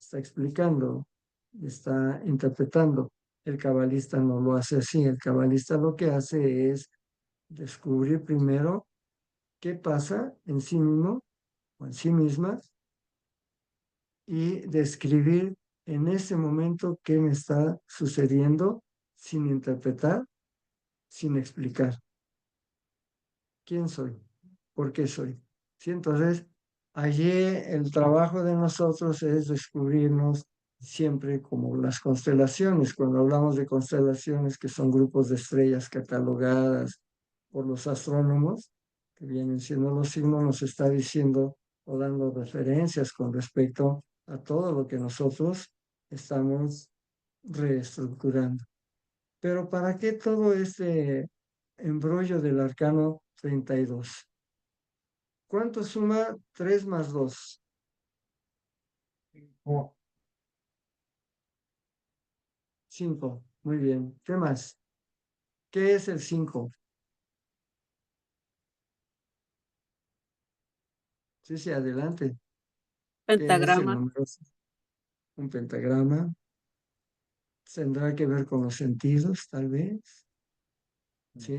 está explicando, está interpretando. El cabalista no lo hace así. El cabalista lo que hace es descubrir primero qué pasa en sí mismo o en sí misma y describir en ese momento qué me está sucediendo sin interpretar, sin explicar. ¿Quién soy? ¿Por qué soy? Sí, entonces, allí el trabajo de nosotros es descubrirnos siempre como las constelaciones. Cuando hablamos de constelaciones, que son grupos de estrellas catalogadas por los astrónomos, que vienen siendo los signos, nos está diciendo o dando referencias con respecto a todo lo que nosotros estamos reestructurando. Pero ¿para qué todo este embrollo del arcano 32? ¿Cuánto suma 3 más 2? Oh, 5. Muy bien. ¿Qué más? ¿Qué es el 5? Sí, sí, adelante. ¿Qué es el Pentagrama, número? Un pentagrama. Tendrá que ver con los sentidos, tal vez. Sí.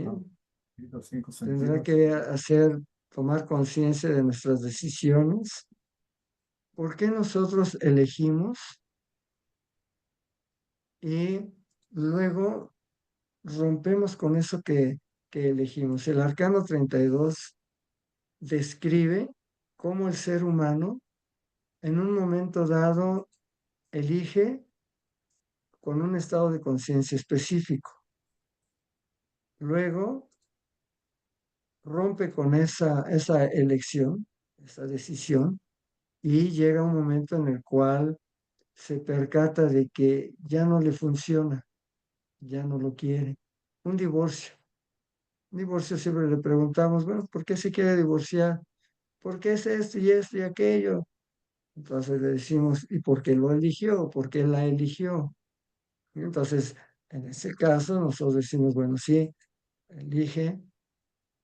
y los cinco Tendrá sentidos. que tomar conciencia de nuestras decisiones. ¿Por qué nosotros elegimos? Y luego rompemos con eso que elegimos. El arcano 32 describe cómo el ser humano en un momento dado elige con un estado de conciencia específico. Luego rompe con esa elección, esa decisión, y llega un momento en el cual se percata de que ya no le funciona, ya no lo quiere. Un divorcio. Un divorcio siempre le preguntamos, bueno, ¿por qué se quiere divorciar? ¿Por qué es esto y esto y aquello? Entonces le decimos, ¿y por qué lo eligió? ¿Por qué la eligió? Y entonces, en ese caso, nosotros decimos, bueno, sí, elige,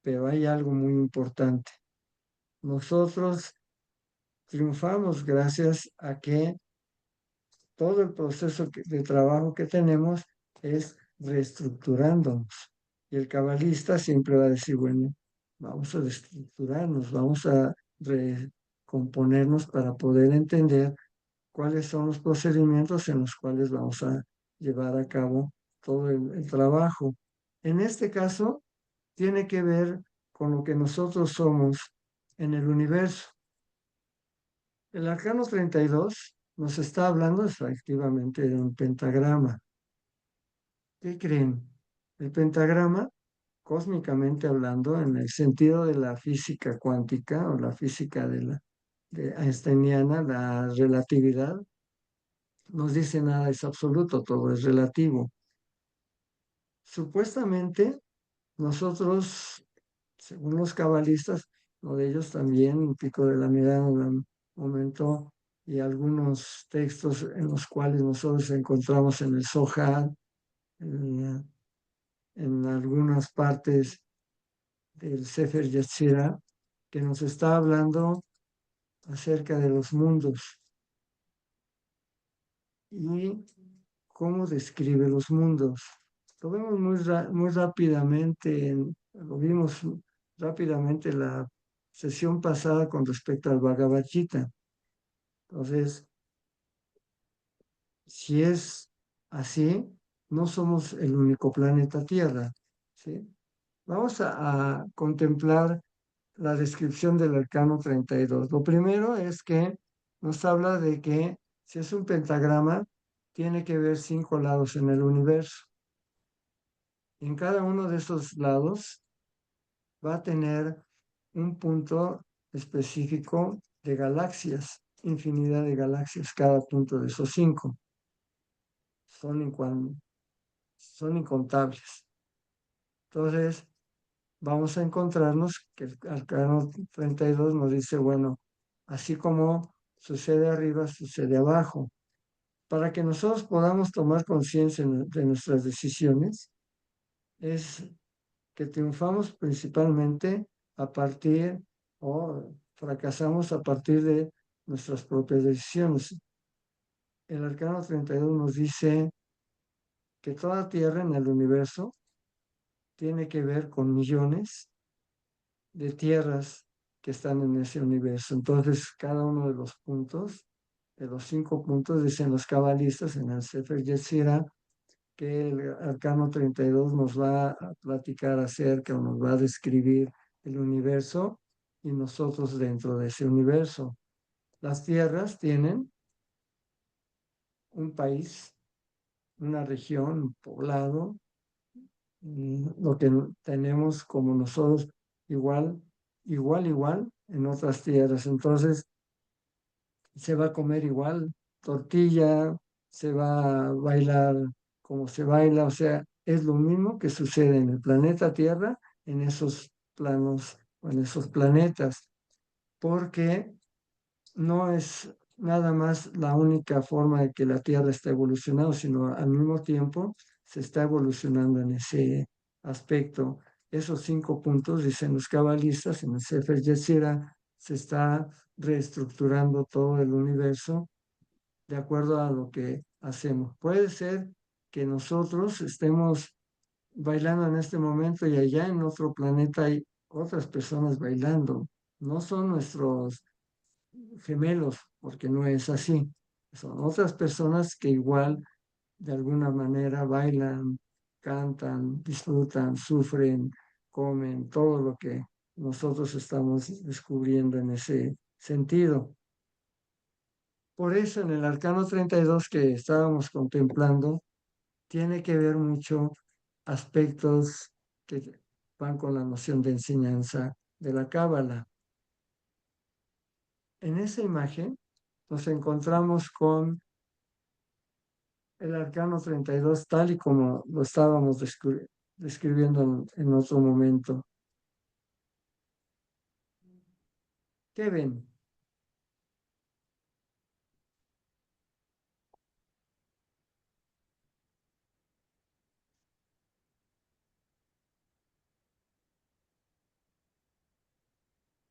pero hay algo muy importante. Nosotros triunfamos gracias a que todo el proceso de trabajo que tenemos es reestructurándonos. Y el cabalista siempre va a decir, bueno, vamos a reestructurarnos, vamos a recomponernos para poder entender cuáles son los procedimientos en los cuales vamos a llevar a cabo todo el trabajo. En este caso, tiene que ver con lo que nosotros somos en el universo. El arcano 32 nos está hablando efectivamente de un pentagrama. ¿Qué creen? El pentagrama, cósmicamente hablando, en el sentido de la física cuántica o la física de einsteiniana, la relatividad, nos dice nada es absoluto, todo es relativo. Supuestamente, nosotros, según los cabalistas, uno de ellos también, Pico de la Mirada, en un momento, y algunos textos en los cuales nosotros encontramos en el Zohar, en algunas partes del Sefer Yetzirah, que nos está hablando acerca de los mundos y cómo describe los mundos. Lo vemos muy rápidamente, lo vimos rápidamente la sesión pasada con respecto al Bhagavad Gita. Entonces, si es así, no somos el único planeta Tierra, ¿sí? Vamos a contemplar la descripción del arcano 32. Lo primero es que nos habla de que si es un pentagrama, tiene que ver 5 lados en el universo. En cada uno de esos lados va a tener un punto específico de galaxias, infinidad de galaxias, cada punto de esos 5. Son incontables. Entonces, vamos a encontrarnos que el arcano 32 nos dice, bueno, así como sucede arriba, sucede abajo. Para que nosotros podamos tomar conciencia de nuestras decisiones, es que triunfamos principalmente a partir o fracasamos a partir de nuestras propias decisiones. El arcano 32 nos dice que toda tierra en el universo tiene que ver con millones de tierras que están en ese universo. Entonces, cada uno de los puntos de los 5 puntos, dicen los cabalistas en el Sefer Yetzirah, que el arcano 32 nos va a platicar acerca o nos va a describir el universo y nosotros dentro de ese universo. Las tierras tienen un país, una región, un poblado, lo que tenemos como nosotros igual en otras tierras. Entonces, se va a comer igual tortilla, se va a bailar como se baila, o sea, es lo mismo que sucede en el planeta Tierra, en esos planos o en esos planetas, porque no es nada más la única forma de que la Tierra está evolucionando, sino al mismo tiempo se está evolucionando en ese aspecto. Esos 5 puntos, dicen los cabalistas, en el Sefer Yetzirah, se está reestructurando todo el universo de acuerdo a lo que hacemos. Puede ser que nosotros estemos bailando en este momento y allá en otro planeta hay otras personas bailando. No son nuestros gemelos, porque no es así. Son otras personas que igual de alguna manera bailan, cantan, disfrutan, sufren, comen, todo lo que nosotros estamos descubriendo en ese sentido. Por eso en el arcano 32 que estábamos contemplando, tiene que ver mucho aspectos que van con la noción de enseñanza de la Cábala. En esa imagen nos encontramos con el arcano 32 tal y como lo estábamos describiendo en otro momento. ¿Qué ven?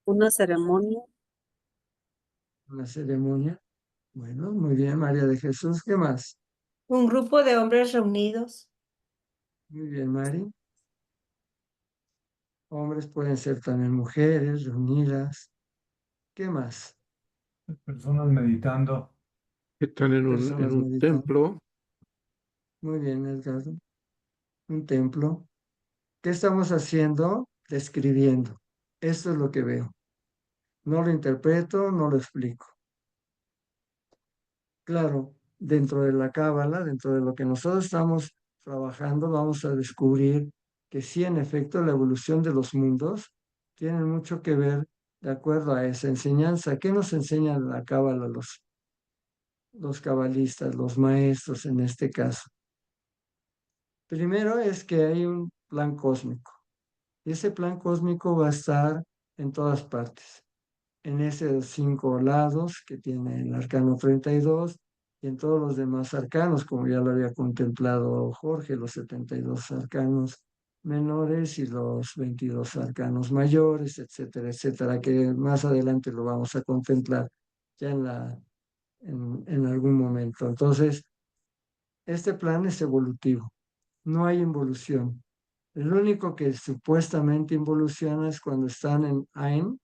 Una ceremonia, Una ceremonia. Bueno, muy bien, María de Jesús. ¿Qué más? Un grupo de hombres reunidos. Muy bien, Mari. Hombres pueden ser también mujeres reunidas. ¿Qué más? Personas meditando. Están en Personas un meditando. templo. Muy bien, Edgardo. Un templo. ¿Qué estamos haciendo? Describiendo. Esto es lo que veo. No lo interpreto, no lo explico. Claro, dentro de la Cábala, dentro de lo que nosotros estamos trabajando, vamos a descubrir que sí, en efecto, la evolución de los mundos tiene mucho que ver de acuerdo a esa enseñanza. ¿Qué nos enseña la Cábala los cabalistas, los maestros en este caso? Primero es que hay un plan cósmico. Y ese plan cósmico va a estar en todas partes, en esos 5 lados que tiene el arcano 32 y en todos los demás arcanos, como ya lo había contemplado Jorge, los 72 arcanos menores y los 22 arcanos mayores, etcétera, etcétera, que más adelante lo vamos a contemplar ya en algún momento. Entonces, este plan es evolutivo, no hay involución. El único que supuestamente involuciona es cuando están en Ain.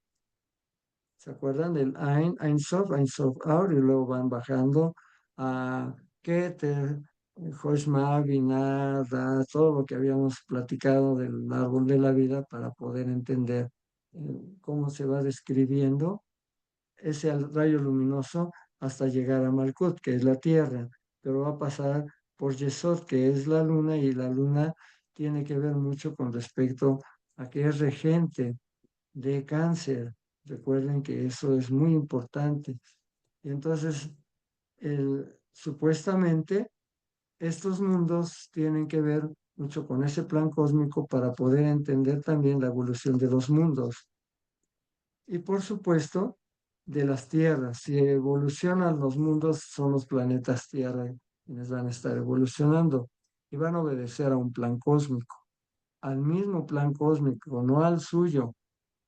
¿Se acuerdan del Ain, Ein Sof, Aur? Y luego van bajando a Keter, Joshma, Binah, Da, todo lo que habíamos platicado del árbol de la vida para poder entender cómo se va describiendo ese rayo luminoso hasta llegar a Malkut, que es la tierra, pero va a pasar por Yesod, que es la luna, y la luna tiene que ver mucho con respecto a que es regente de Cáncer. Recuerden que eso es muy importante. Y entonces, supuestamente, estos mundos tienen que ver mucho con ese plan cósmico para poder entender también la evolución de los mundos. Y por supuesto, de las tierras. Si evolucionan los mundos, son los planetas Tierra quienes van a estar evolucionando y van a obedecer a un plan cósmico, al mismo plan cósmico, no al suyo,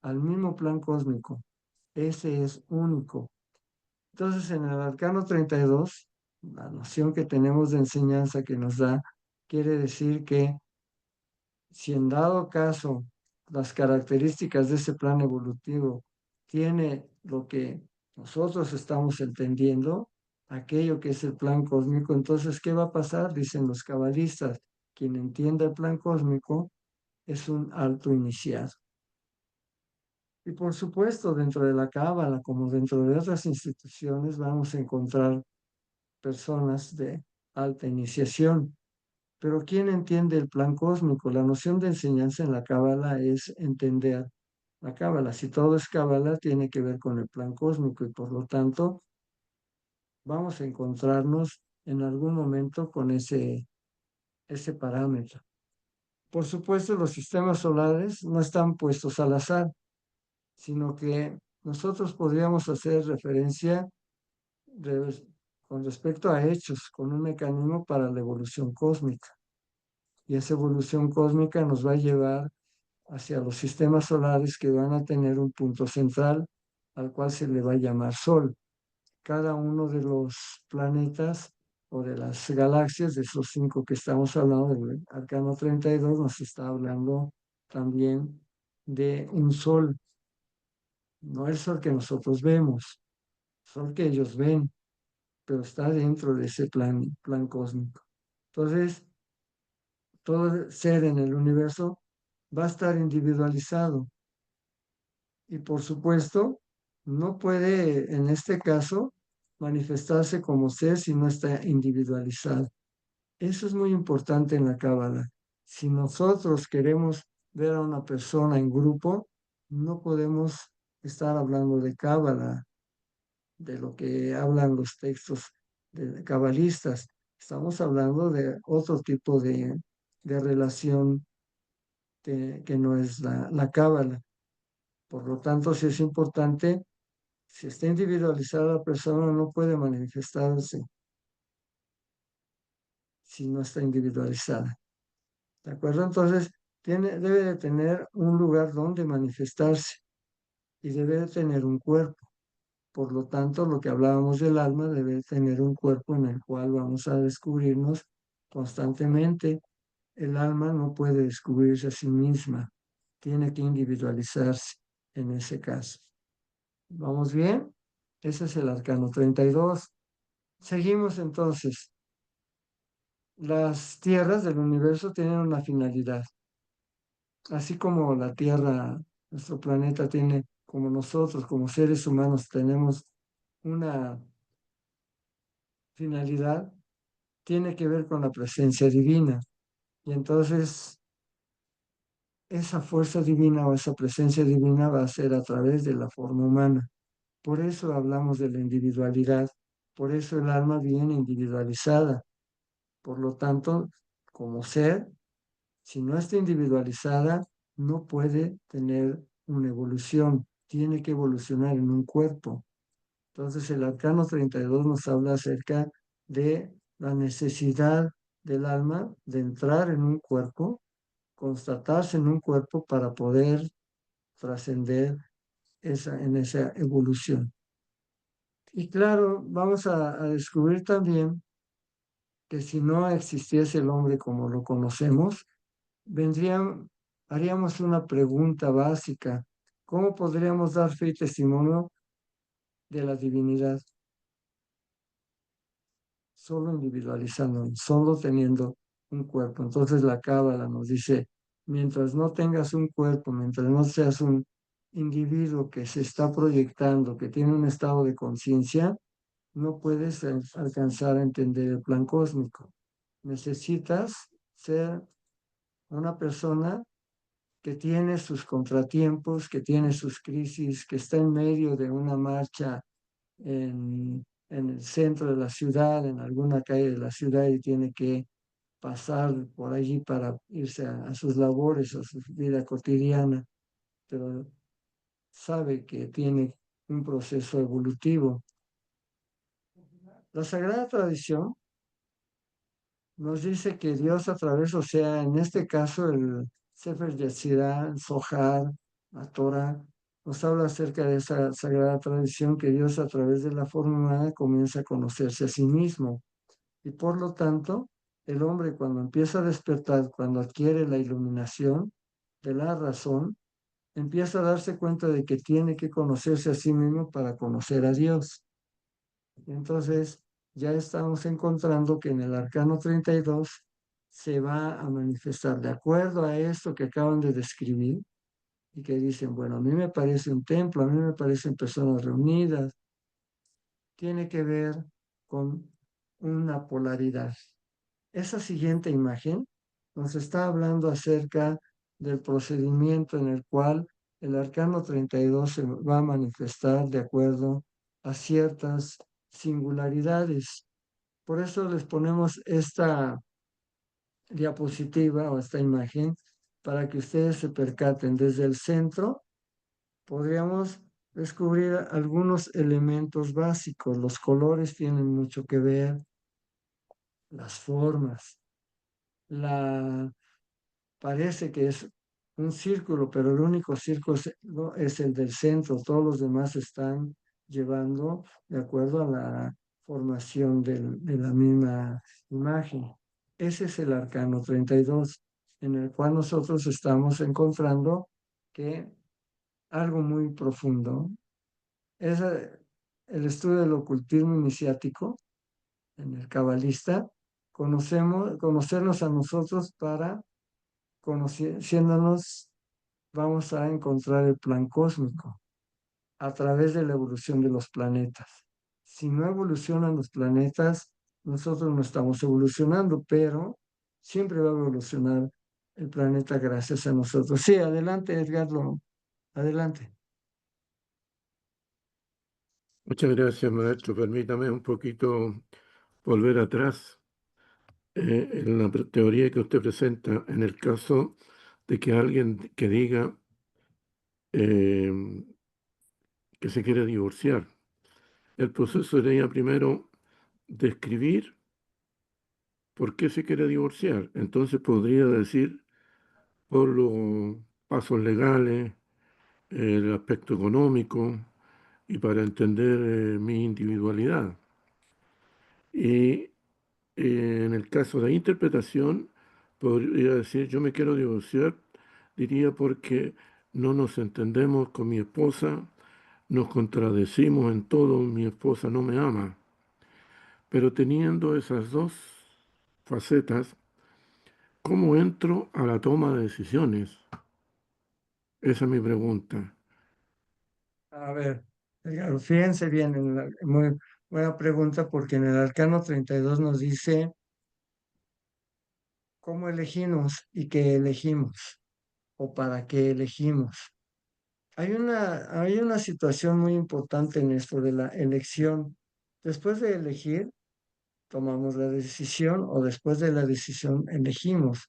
al mismo plan cósmico. Ese es único. Entonces, en el arcano 32, la noción que tenemos de enseñanza que nos da, quiere decir que si en dado caso las características de ese plan evolutivo tiene lo que nosotros estamos entendiendo, aquello que es el plan cósmico. Entonces, ¿qué va a pasar? Dicen los cabalistas, quien entienda el plan cósmico es un alto iniciado. Y por supuesto, dentro de la Cábala, como dentro de otras instituciones, vamos a encontrar personas de alta iniciación. Pero ¿quién entiende el plan cósmico? La noción de enseñanza en la Cábala es entender la Cábala. Si todo es Cábala, tiene que ver con el plan cósmico y por lo tanto vamos a encontrarnos en algún momento con ese parámetro. Por supuesto, los sistemas solares no están puestos al azar, sino que nosotros podríamos hacer referencia con respecto a hechos, con un mecanismo para la evolución cósmica. Y esa evolución cósmica nos va a llevar hacia los sistemas solares que van a tener un punto central al cual se le va a llamar Sol. Cada uno de los planetas o de las galaxias, de esos 5 que estamos hablando, del Arcano 32, nos está hablando también de un Sol, no el Sol que nosotros vemos, Sol que ellos ven, pero está dentro de ese plan cósmico. Entonces, todo ser en el universo va a estar individualizado. Y por supuesto, no puede, en este caso, manifestarse como ser si no está individualizado. Eso es muy importante en la Cábala. Si nosotros queremos ver a una persona en grupo, no podemos estar hablando de Cábala, de lo que hablan los textos de cabalistas. Estamos hablando de otro tipo de relación que no es la Cábala. Por lo tanto, si es importante, si está individualizada la persona, no puede manifestarse si no está individualizada. ¿De acuerdo? Entonces, debe de tener un lugar donde manifestarse y debe de tener un cuerpo. Por lo tanto, lo que hablábamos del alma debe tener un cuerpo en el cual vamos a descubrirnos constantemente. El alma no puede descubrirse a sí misma, tiene que individualizarse en ese caso. ¿Vamos bien? Ese es el arcano 32. Seguimos entonces. Las tierras del universo tienen una finalidad. Así como la Tierra, nuestro planeta tiene, como nosotros, como seres humanos, tenemos una finalidad, tiene que ver con la presencia divina. Y entonces, esa fuerza divina o esa presencia divina va a ser a través de la forma humana. Por eso hablamos de la individualidad, por eso el alma viene individualizada. Por lo tanto, como ser, si no está individualizada, no puede tener una evolución, tiene que evolucionar en un cuerpo. Entonces el arcano 32 nos habla acerca de la necesidad del alma de entrar en un cuerpo, constatarse en un cuerpo para poder trascender en esa evolución. Y claro, vamos a descubrir también que si no existiese el hombre como lo conocemos, haríamos una pregunta básica. ¿Cómo podríamos dar fe y testimonio de la divinidad? Solo individualizando, solo teniendo un cuerpo. Entonces la Cábala nos dice, mientras no tengas un cuerpo, mientras no seas un individuo que se está proyectando, que tiene un estado de conciencia, no puedes alcanzar a entender el plan cósmico. Necesitas ser una persona que tiene sus contratiempos, que tiene sus crisis, que está en medio de una marcha en el centro de la ciudad, en alguna calle de la ciudad y tiene que pasar por allí para irse a sus labores, a su vida cotidiana, pero sabe que tiene un proceso evolutivo. La Sagrada Tradición nos dice que Dios a través, o sea, en este caso el Sefer Yetzirah, el Zohar, la Torah, nos habla acerca de esa sagrada tradición que Dios a través de la forma humana comienza a conocerse a sí mismo. Y por lo tanto, el hombre cuando empieza a despertar, cuando adquiere la iluminación de la razón, empieza a darse cuenta de que tiene que conocerse a sí mismo para conocer a Dios. Entonces, ya estamos encontrando que en el arcano 32 se va a manifestar de acuerdo a esto que acaban de describir y que dicen, bueno, a mí me parece un templo, a mí me parecen personas reunidas, tiene que ver con una polaridad. Esa siguiente imagen nos está hablando acerca del procedimiento en el cual el arcano 32 se va a manifestar de acuerdo a ciertas singularidades. Por eso les ponemos esta diapositiva o esta imagen para que ustedes se percaten. Desde el centro podríamos descubrir algunos elementos básicos. Los colores tienen mucho que ver, las formas. Parece que es un círculo, pero el único círculo es el del centro. Todos los demás están llevando de acuerdo a la formación de la misma imagen. Ese es el arcano 32, en el cual nosotros estamos encontrando que algo muy profundo es el estudio del ocultismo iniciático en el cabalista, conocernos a nosotros para, conociéndonos, vamos a encontrar el plan cósmico a través de la evolución de los planetas. Si no evolucionan los planetas, nosotros no estamos evolucionando, pero siempre va a evolucionar el planeta gracias a nosotros. Sí, adelante, Edgardo, adelante. Muchas gracias, maestro. Permítame un poquito volver atrás en la teoría que usted presenta en el caso de que alguien que diga eh, que se quiere divorciar. El proceso sería primero describir por qué se quiere divorciar. Entonces podría decir por los pasos legales, el aspecto económico y para entender mi individualidad. Y en el caso de interpretación, podría decir yo me quiero divorciar, diría porque no nos entendemos con mi esposa, nos contradecimos en todo, mi esposa no me ama. Pero teniendo esas dos facetas, ¿cómo entro a la toma de decisiones? Esa es mi pregunta. A ver, Edgardo, fíjense bien, muy buena pregunta, porque en el arcano 32 nos dice cómo elegimos y qué elegimos o para qué elegimos. Hay una situación muy importante en esto de la elección. Después de elegir, tomamos la decisión o después de la decisión elegimos.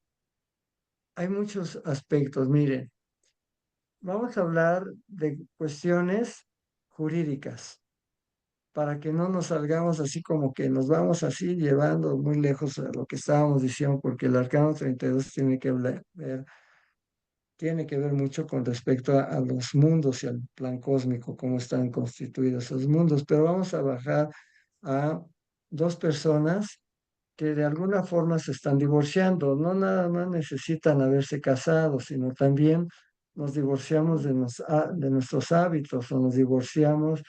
Hay muchos aspectos. Miren, vamos a hablar de cuestiones jurídicas para que no nos salgamos así como que nos vamos así llevando muy lejos a lo que estábamos diciendo, porque el arcano 32 tiene que ver mucho con respecto a los mundos y al plan cósmico, cómo están constituidos esos mundos. Pero vamos a bajar a dos personas que de alguna forma se están divorciando. No nada más necesitan haberse casado, sino también nos divorciamos de nuestros hábitos o nos divorciamos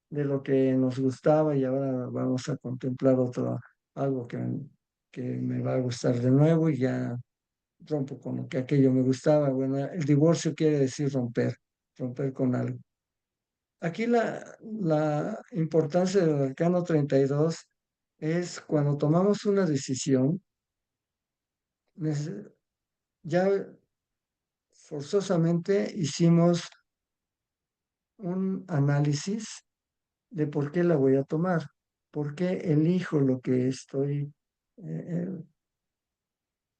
de lo que nos gustaba y ahora vamos a contemplar algo que me va a gustar de nuevo y ya rompo con lo que aquello me gustaba. Bueno, el divorcio quiere decir romper con algo. Aquí la importancia del arcano 32 es cuando tomamos una decisión, ya forzosamente hicimos un análisis de por qué la voy a tomar, por qué elijo lo que estoy eh,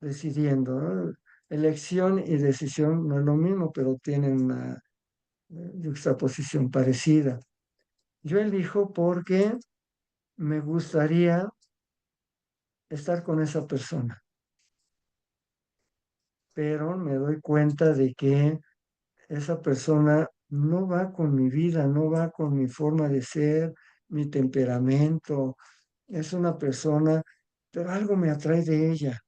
decidiendo, ¿no? Elección y decisión no es lo mismo, pero tienen una juxtaposición parecida. Yo elijo porque me gustaría estar con esa persona, pero me doy cuenta de que esa persona no va con mi vida, no va con mi forma de ser, mi temperamento. Es una persona, pero algo me atrae de ella.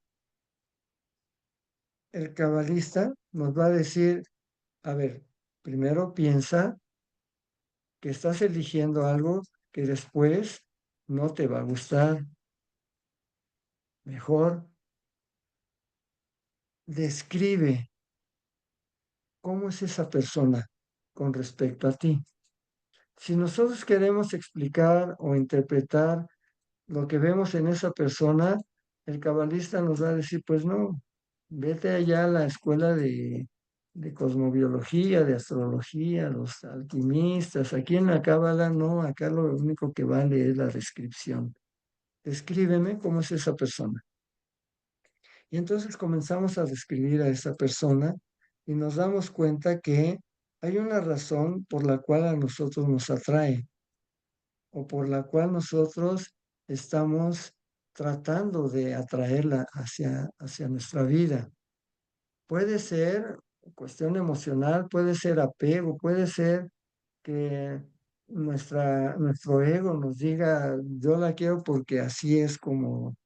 El cabalista nos va a decir, a ver, primero piensa que estás eligiendo algo que después no te va a gustar. Mejor describe cómo es esa persona con respecto a ti. Si nosotros queremos explicar o interpretar lo que vemos en esa persona, el cabalista nos va a decir, pues no, vete allá a la escuela de cosmobiología, de astrología, los alquimistas. Aquí en la cábala no, acá lo único que vale es la descripción. Descríbeme cómo es esa persona. Y entonces comenzamos a describir a esa persona y nos damos cuenta que hay una razón por la cual a nosotros nos atrae o por la cual nosotros estamos tratando de atraerla hacia nuestra vida. Puede ser cuestión emocional, puede ser apego, puede ser que nuestro ego nos diga, yo la quiero porque así es como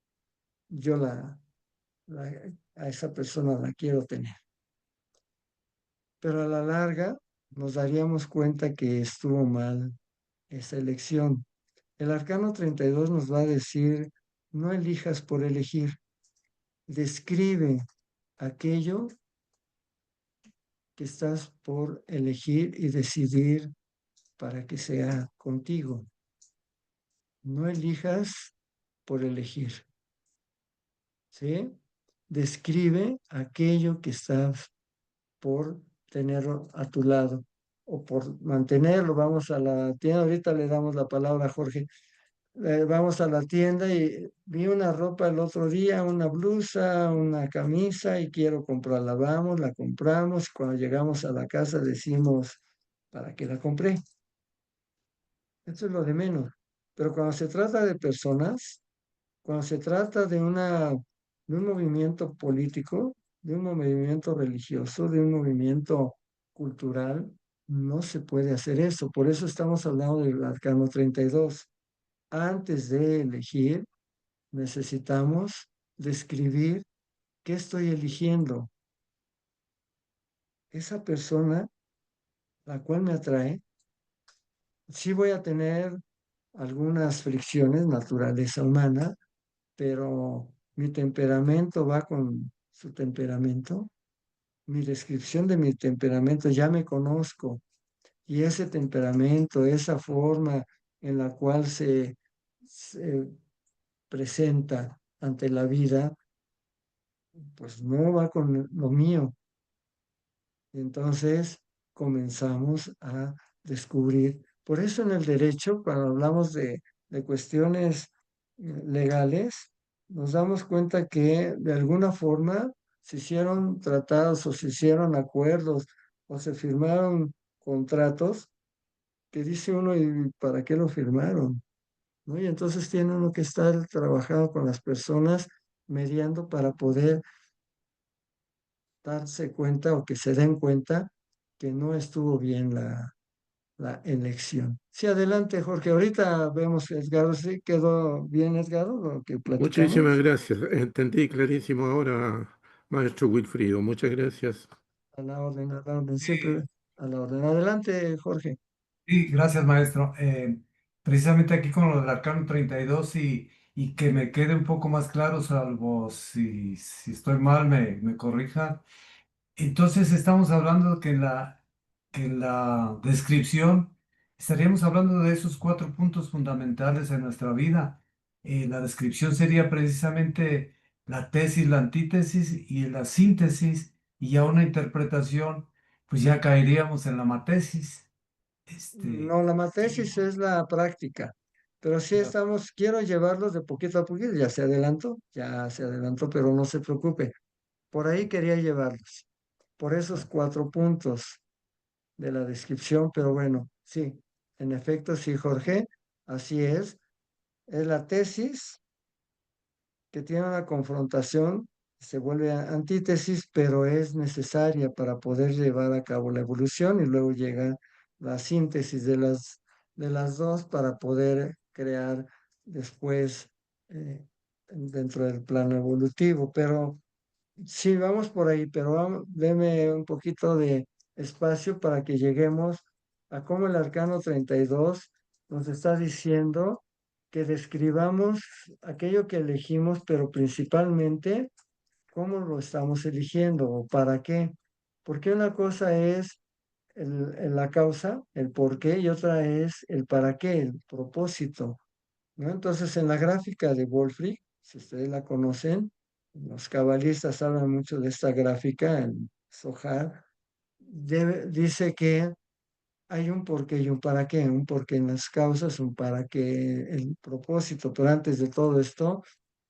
yo a esa persona la quiero tener. Pero a la larga nos daríamos cuenta que estuvo mal esa elección. El arcano 32 nos va a decir, no elijas por elegir, describe aquello que estás por elegir y decidir para que sea contigo. No elijas por elegir, ¿sí? Describe aquello que estás por tenerlo a tu lado o por mantenerlo. Vamos a la tienda, ahorita le damos la palabra a Jorge. Vamos a la tienda y vi una ropa el otro día, una blusa, una camisa y quiero comprarla. Vamos, la compramos. Cuando llegamos a la casa decimos, ¿para qué la compré? Eso es lo de menos. Pero cuando se trata de personas, cuando se trata de un movimiento político, de un movimiento religioso, de un movimiento cultural, no se puede hacer eso. Por eso estamos hablando del arcano 32. Antes de elegir, necesitamos describir qué estoy eligiendo. Esa persona, la cual me atrae, sí voy a tener algunas fricciones, naturaleza humana, pero mi temperamento va con su temperamento. Mi descripción de mi temperamento ya me conozco y ese temperamento, esa forma en la cual se presenta ante la vida, pues no va con lo mío. Entonces comenzamos a descubrir. Por eso en el derecho, cuando hablamos de cuestiones legales, nos damos cuenta que de alguna forma se hicieron tratados o se hicieron acuerdos o se firmaron contratos que dice uno, ¿y para qué lo firmaron? ¿No? Y entonces tiene uno que estar trabajando con las personas, mediando para poder darse cuenta o que se den cuenta que no estuvo bien la elección. Sí, adelante, Jorge. Ahorita vemos, Edgardo, ¿sí quedó bien, Edgardo, lo que Muchísimas platicamos? gracias. Entendí clarísimo ahora, maestro Wilfrido. Muchas gracias. A la orden, siempre a la orden. Adelante, Jorge. Sí, gracias, maestro. Precisamente aquí con lo del arcano 32 y que me quede un poco más claro, salvo si estoy mal, me corrija. Entonces estamos hablando que en la descripción estaríamos hablando de esos 4 puntos fundamentales en nuestra vida. La descripción sería precisamente la tesis, la antítesis y la síntesis y ya una interpretación, pues ya caeríamos en la matesis. No, la Y matesis es la práctica, pero sí la- estamos, quiero llevarlos de poquito a poquito, ya se adelantó, pero no se preocupe. Por ahí quería llevarlos, por esos 4 puntos de la descripción, pero bueno, sí, en efecto, sí, Jorge, así es la tesis que tiene una confrontación, se vuelve antítesis, pero es necesaria para poder llevar a cabo la evolución y luego llega la síntesis de las dos para poder crear después dentro del plano evolutivo, pero sí, vamos por ahí, pero deme un poquito de espacio para que lleguemos a cómo el arcano 32 nos está diciendo que describamos aquello que elegimos, pero principalmente cómo lo estamos eligiendo o para qué. Porque una cosa es la causa, el por qué, y otra es el para qué, el propósito, ¿no? Entonces, en la gráfica de Wolfrich, si ustedes la conocen, los cabalistas hablan mucho de esta gráfica, en Zohar, dice que hay un porqué y un para qué, un porqué en las causas, un para qué el propósito, pero antes de todo esto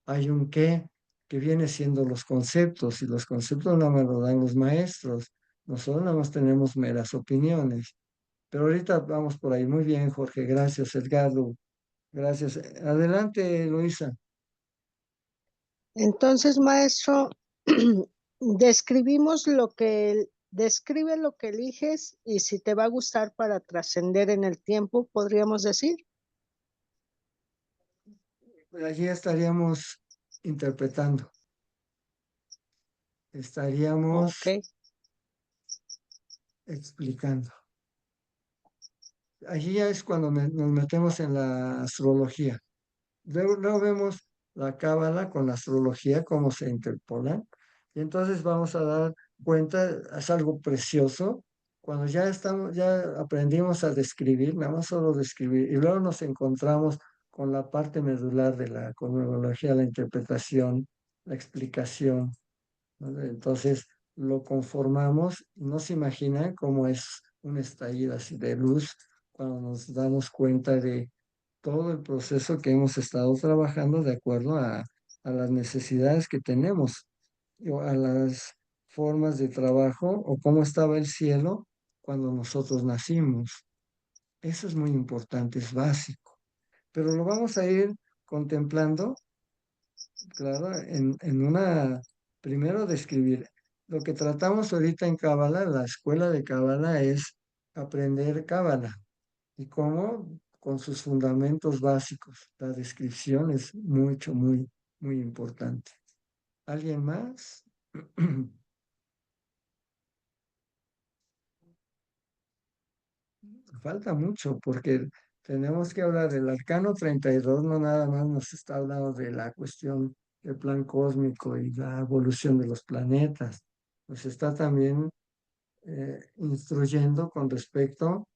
hay un qué que viene siendo los conceptos, y los conceptos nada más lo dan los maestros, nosotros nada más tenemos meras opiniones. Pero ahorita vamos por ahí. Muy bien, Jorge, gracias, Edgardo, gracias. Adelante, Luisa. Entonces, maestro, describe lo que eliges y si te va a gustar para trascender en el tiempo, podríamos decir. Pues allí estaríamos interpretando, estaríamos Ok. explicando. Allí ya es cuando nos metemos en la astrología. Luego vemos la cábala con la astrología, cómo se interpolan. Y entonces vamos a dar cuenta, es algo precioso, cuando ya aprendimos a describir, nada más solo describir, y luego nos encontramos con la parte medular de la cosmología, la interpretación, la explicación, ¿no? Entonces lo conformamos, no se imagina cómo es un estallido así de luz cuando nos damos cuenta de todo el proceso que hemos estado trabajando de acuerdo a las necesidades que tenemos, o a las formas de trabajo o cómo estaba el cielo cuando nosotros nacimos. Eso es muy importante, es básico, pero lo vamos a ir contemplando, claro, primero describir. Lo que tratamos ahorita en Cábala, la escuela de Cábala, es aprender Cábala. ¿Y cómo? Con sus fundamentos básicos. La descripción es muy importante. ¿Alguien más? Falta mucho porque tenemos que hablar del arcano 32, no nada más nos está hablando de la cuestión del plan cósmico y la evolución de los planetas. Nos está también instruyendo con respecto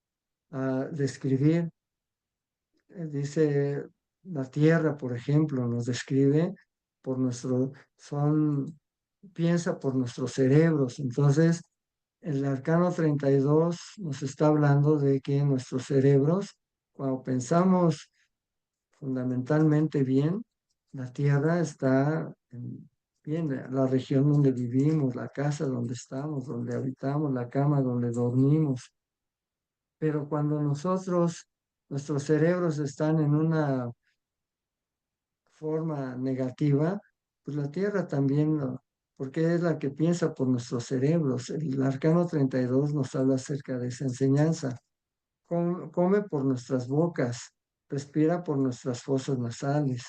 a describir, dice la Tierra, por ejemplo, nos describe por piensa por nuestros cerebros. Entonces, el arcano 32 nos está hablando de que nuestros cerebros, cuando pensamos fundamentalmente bien, la Tierra está bien, la región donde vivimos, la casa donde estamos, donde habitamos, la cama donde dormimos. Pero cuando nuestros cerebros están en una forma negativa, pues la Tierra también, porque es la que piensa por nuestros cerebros. El arcano 32 nos habla acerca de esa enseñanza. Come por nuestras bocas, respira por nuestras fosas nasales.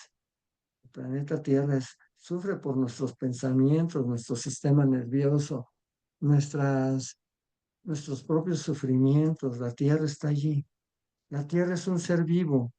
El planeta Tierra sufre por nuestros pensamientos, nuestro sistema nervioso, nuestros propios sufrimientos. La Tierra está allí. La Tierra es un ser vivo,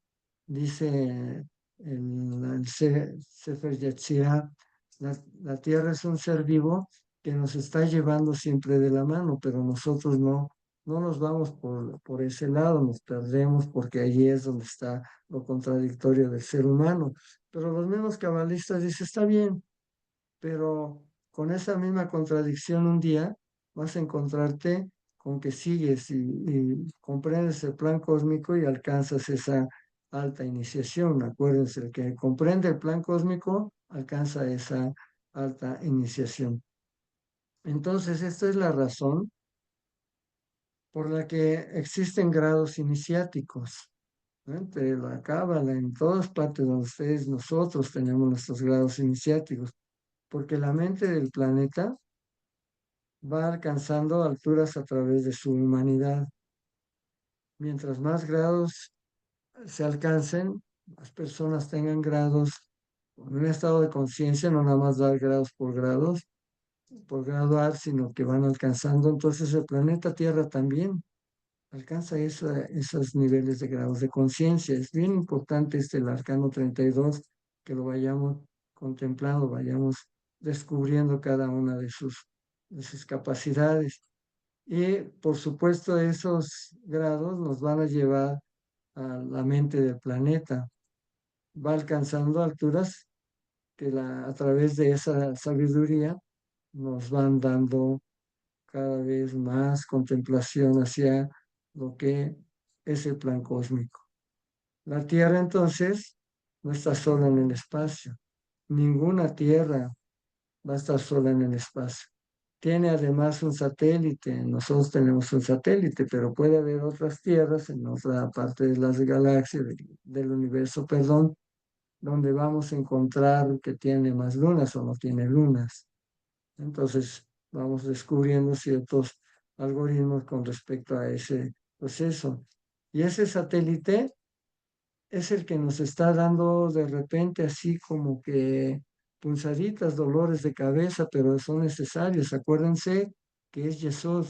dice el Sefer Yetzirah. La Tierra es un ser vivo que nos está llevando siempre de la mano, pero nosotros no nos vamos por ese lado, nos perdemos porque allí es donde está lo contradictorio del ser humano. Pero los mismos cabalistas dicen, está bien, pero con esa misma contradicción un día vas a encontrarte con que sigues y comprendes el plan cósmico y alcanzas esa alta iniciación. Acuérdense, el que comprende el plan cósmico alcanza esa alta iniciación. Entonces, esta es la razón por la que existen grados iniciáticos, ¿no? Entre la cábala, en todas partes donde ustedes, nosotros tenemos nuestros grados iniciáticos, porque la mente del planeta va alcanzando alturas a través de su humanidad. Mientras más grados se alcancen, más personas tengan grados en un estado de conciencia, no nada más dar grados, por graduar, sino que van alcanzando entonces el planeta Tierra también. alcanza esos niveles de grados de conciencia. Es bien importante el arcano 32, que lo vayamos contemplando, vayamos descubriendo cada una de sus capacidades. Y por supuesto, esos grados nos van a llevar a la mente del planeta. Va alcanzando alturas que a través de esa sabiduría nos van dando cada vez más contemplación hacia lo que es el plan cósmico. La Tierra entonces no está sola en el espacio. Ninguna Tierra va a estar sola en el espacio. Tiene además un satélite. Nosotros tenemos un satélite, pero puede haber otras tierras en otra parte de las galaxias, del universo, perdón, donde vamos a encontrar que tiene más lunas o no tiene lunas. Entonces, vamos descubriendo ciertos algoritmos con respecto a ese proceso. Y ese satélite es el que nos está dando de repente así como que punzaditas, dolores de cabeza, pero son necesarios. Acuérdense que es Yesod.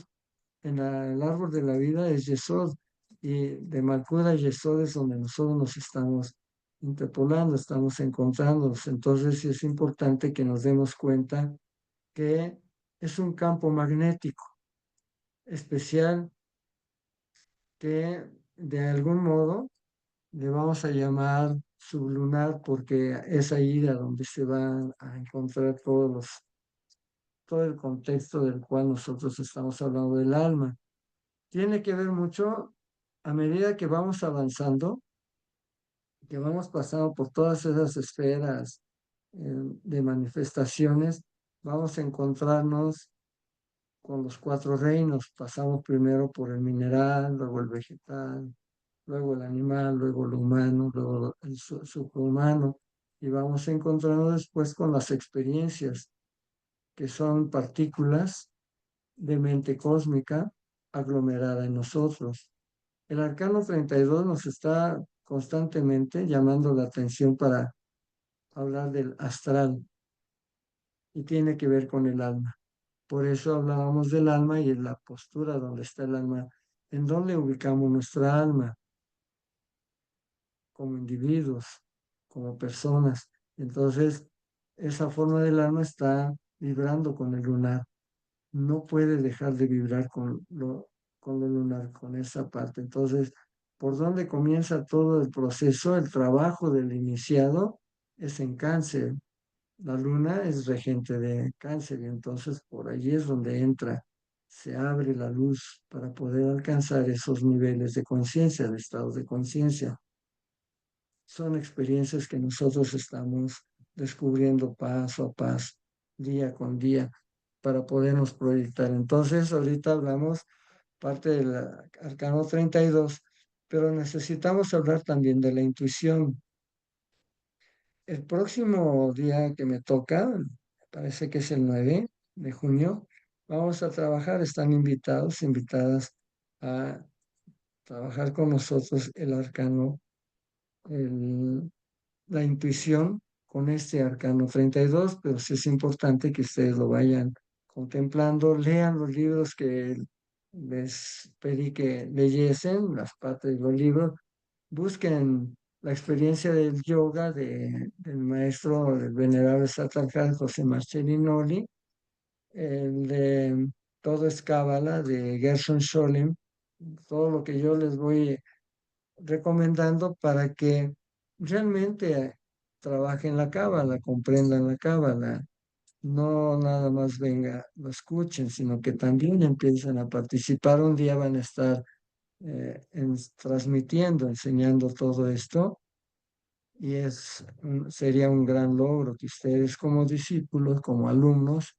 El árbol de la vida es Yesod. Y de Malkuda Yesod es donde nosotros nos estamos interpolando, estamos encontrándonos. Entonces sí es importante que nos demos cuenta que es un campo magnético especial que de algún modo le vamos a llamar sublunar, porque es ahí a donde se van a encontrar todo el contexto del cual nosotros estamos hablando del alma. Tiene que ver mucho a medida que vamos avanzando, que vamos pasando por todas esas esferas de manifestaciones, vamos a encontrarnos con los 4 reinos. Pasamos primero por el mineral, luego el vegetal, luego el animal, luego lo humano, luego el suprahumano, y vamos encontrando después con las experiencias, que son partículas de mente cósmica aglomerada en nosotros. El arcano 32 nos está constantemente llamando la atención para hablar del astral, y tiene que ver con el alma. Por eso hablábamos del alma y en la postura donde está el alma, en dónde ubicamos nuestra alma como individuos, como personas. Entonces, esa forma del alma está vibrando con el lunar. No puede dejar de vibrar con lo lunar, con esa parte. Entonces, ¿por dónde comienza todo el proceso? El trabajo del iniciado es en Cáncer. La luna es regente de Cáncer, y entonces por allí es donde entra, se abre la luz para poder alcanzar esos niveles de conciencia, de estados de conciencia. Son experiencias que nosotros estamos descubriendo paso a paso, día con día, para podernos proyectar. Entonces, ahorita hablamos parte del arcano 32, pero necesitamos hablar también de la intuición. El próximo día que me toca, parece que es el 9 de junio, vamos a trabajar, están invitadas a trabajar con nosotros el arcano, la intuición con este arcano 32, pero sí es importante que ustedes lo vayan contemplando, lean los libros que les pedí que leyesen, las partes de los libros, busquen la experiencia del yoga del maestro, del venerable Satarkar José Marcellinoli, el de Todo es Cábala de Gershon Scholem, todo lo que yo les voy recomendando para que realmente trabajen la cábala, comprendan la cábala, no nada más lo escuchen, sino que también empiecen a participar. Un día van a estar transmitiendo, enseñando todo esto, y sería un gran logro que ustedes como discípulos, como alumnos,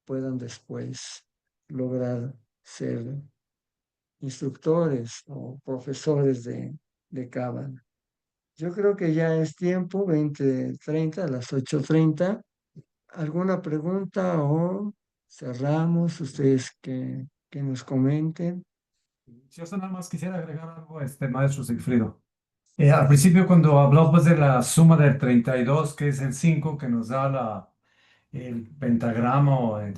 puedan después lograr ser instructores o profesores de cábala. Yo creo que ya es tiempo, 20:30, a las 8:30. ¿Alguna pregunta o cerramos? Ustedes que nos comenten. Yo nada más quisiera agregar algo, maestro Sigfrido. Al principio, cuando habló pues, de la suma del 32, que es el 5, que nos da el pentagrama,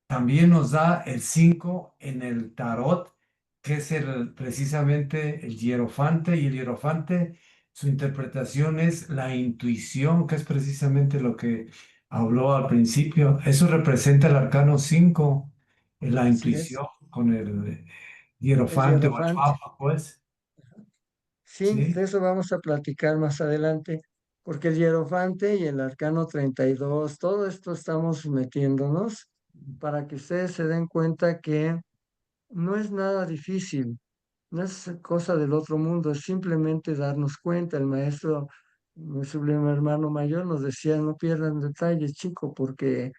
también nos da el 5 en el tarot, que es precisamente el hierofante, y el hierofante, su interpretación es la intuición, que es precisamente lo que habló al principio. Eso representa el arcano 5, la Así es. intuición con el El hierofante o el hierofante. papa, pues. Sí, de Sí, eso vamos a platicar más adelante, porque el hierofante y el arcano 32, todo esto estamos metiéndonos para que ustedes se den cuenta que no es nada difícil, no es cosa del otro mundo, es simplemente darnos cuenta. El maestro, mi sublime hermano mayor, nos decía, no pierdan detalles, chico, porque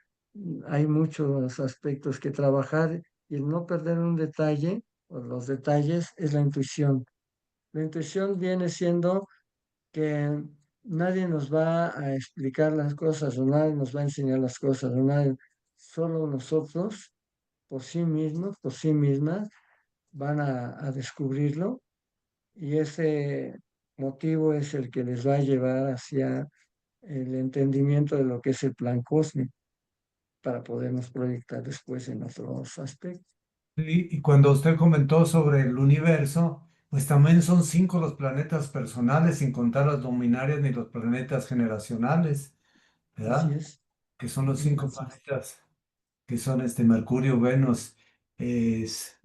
hay muchos aspectos que trabajar y el no perder un detalle o los detalles es la intuición. La intuición viene siendo que nadie nos va a explicar las cosas o nadie nos va a enseñar las cosas o nadie, solo nosotros por sí mismos, por sí mismas, van a descubrirlo y ese motivo es el que les va a llevar hacia el entendimiento de lo que es el plan cósmico para podernos proyectar después en otros aspectos. y cuando usted comentó sobre el universo, pues también son 5 los planetas personales, sin contar las luminarias ni los planetas generacionales, Así ¿verdad? es. Que son los Ujú, 5 así es. planetas, que son Mercurio, Venus, es,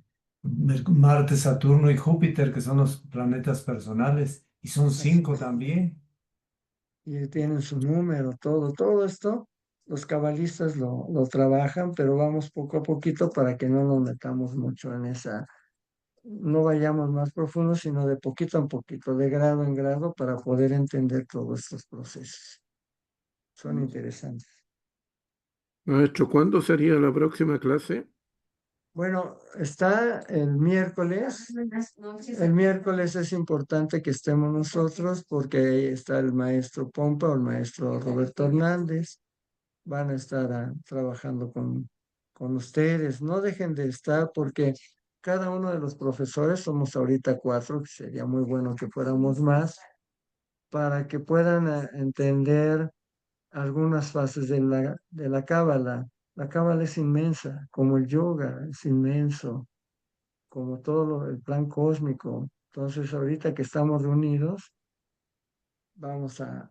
Marte, Saturno y Júpiter, que son los planetas personales, y son Así 5 es. también. Y tienen su número, todo esto, los cabalistas lo trabajan, pero vamos poco a poquito para que no nos metamos mucho en esa, no vayamos más profundo, sino de poquito en poquito, de grado en grado, para poder entender todos estos procesos. Son interesantes. Maestro, ¿cuándo sería la próxima clase? Bueno, está el miércoles. El miércoles es importante que estemos nosotros porque ahí está el maestro Pompa o el maestro Roberto Hernández. Van a estar trabajando con ustedes. No dejen de estar porque cada uno de los profesores, somos ahorita 4, que sería muy bueno que fuéramos más, para que puedan entender algunas fases de la cábala. La cábala es inmensa, como el yoga es inmenso, como todo el plan cósmico. Entonces, ahorita que estamos reunidos, vamos a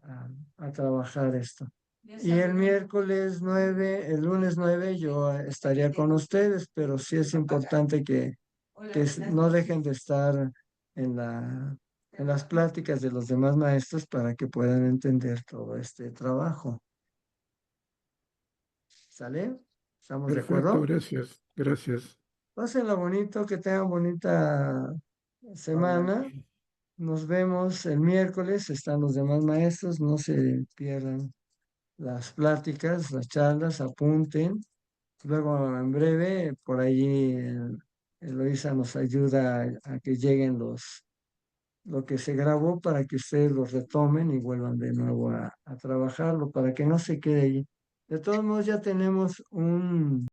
trabajar esto. Y el miércoles 9, el lunes 9, yo estaría con ustedes, pero sí es importante que no dejen de estar en en las pláticas de los demás maestros para que puedan entender todo este trabajo. ¿Sale? ¿Estamos de Perfecto, acuerdo? gracias, gracias. Pásenla bonito, que tengan bonita semana. Nos vemos el miércoles, están los demás maestros, no se pierdan las pláticas, las charlas, apunten. Luego, en breve, por allí Eloisa nos ayuda a que lleguen lo que se grabó para que ustedes los retomen y vuelvan de nuevo a trabajarlo, para que no se quede allí. De todos modos, ya tenemos un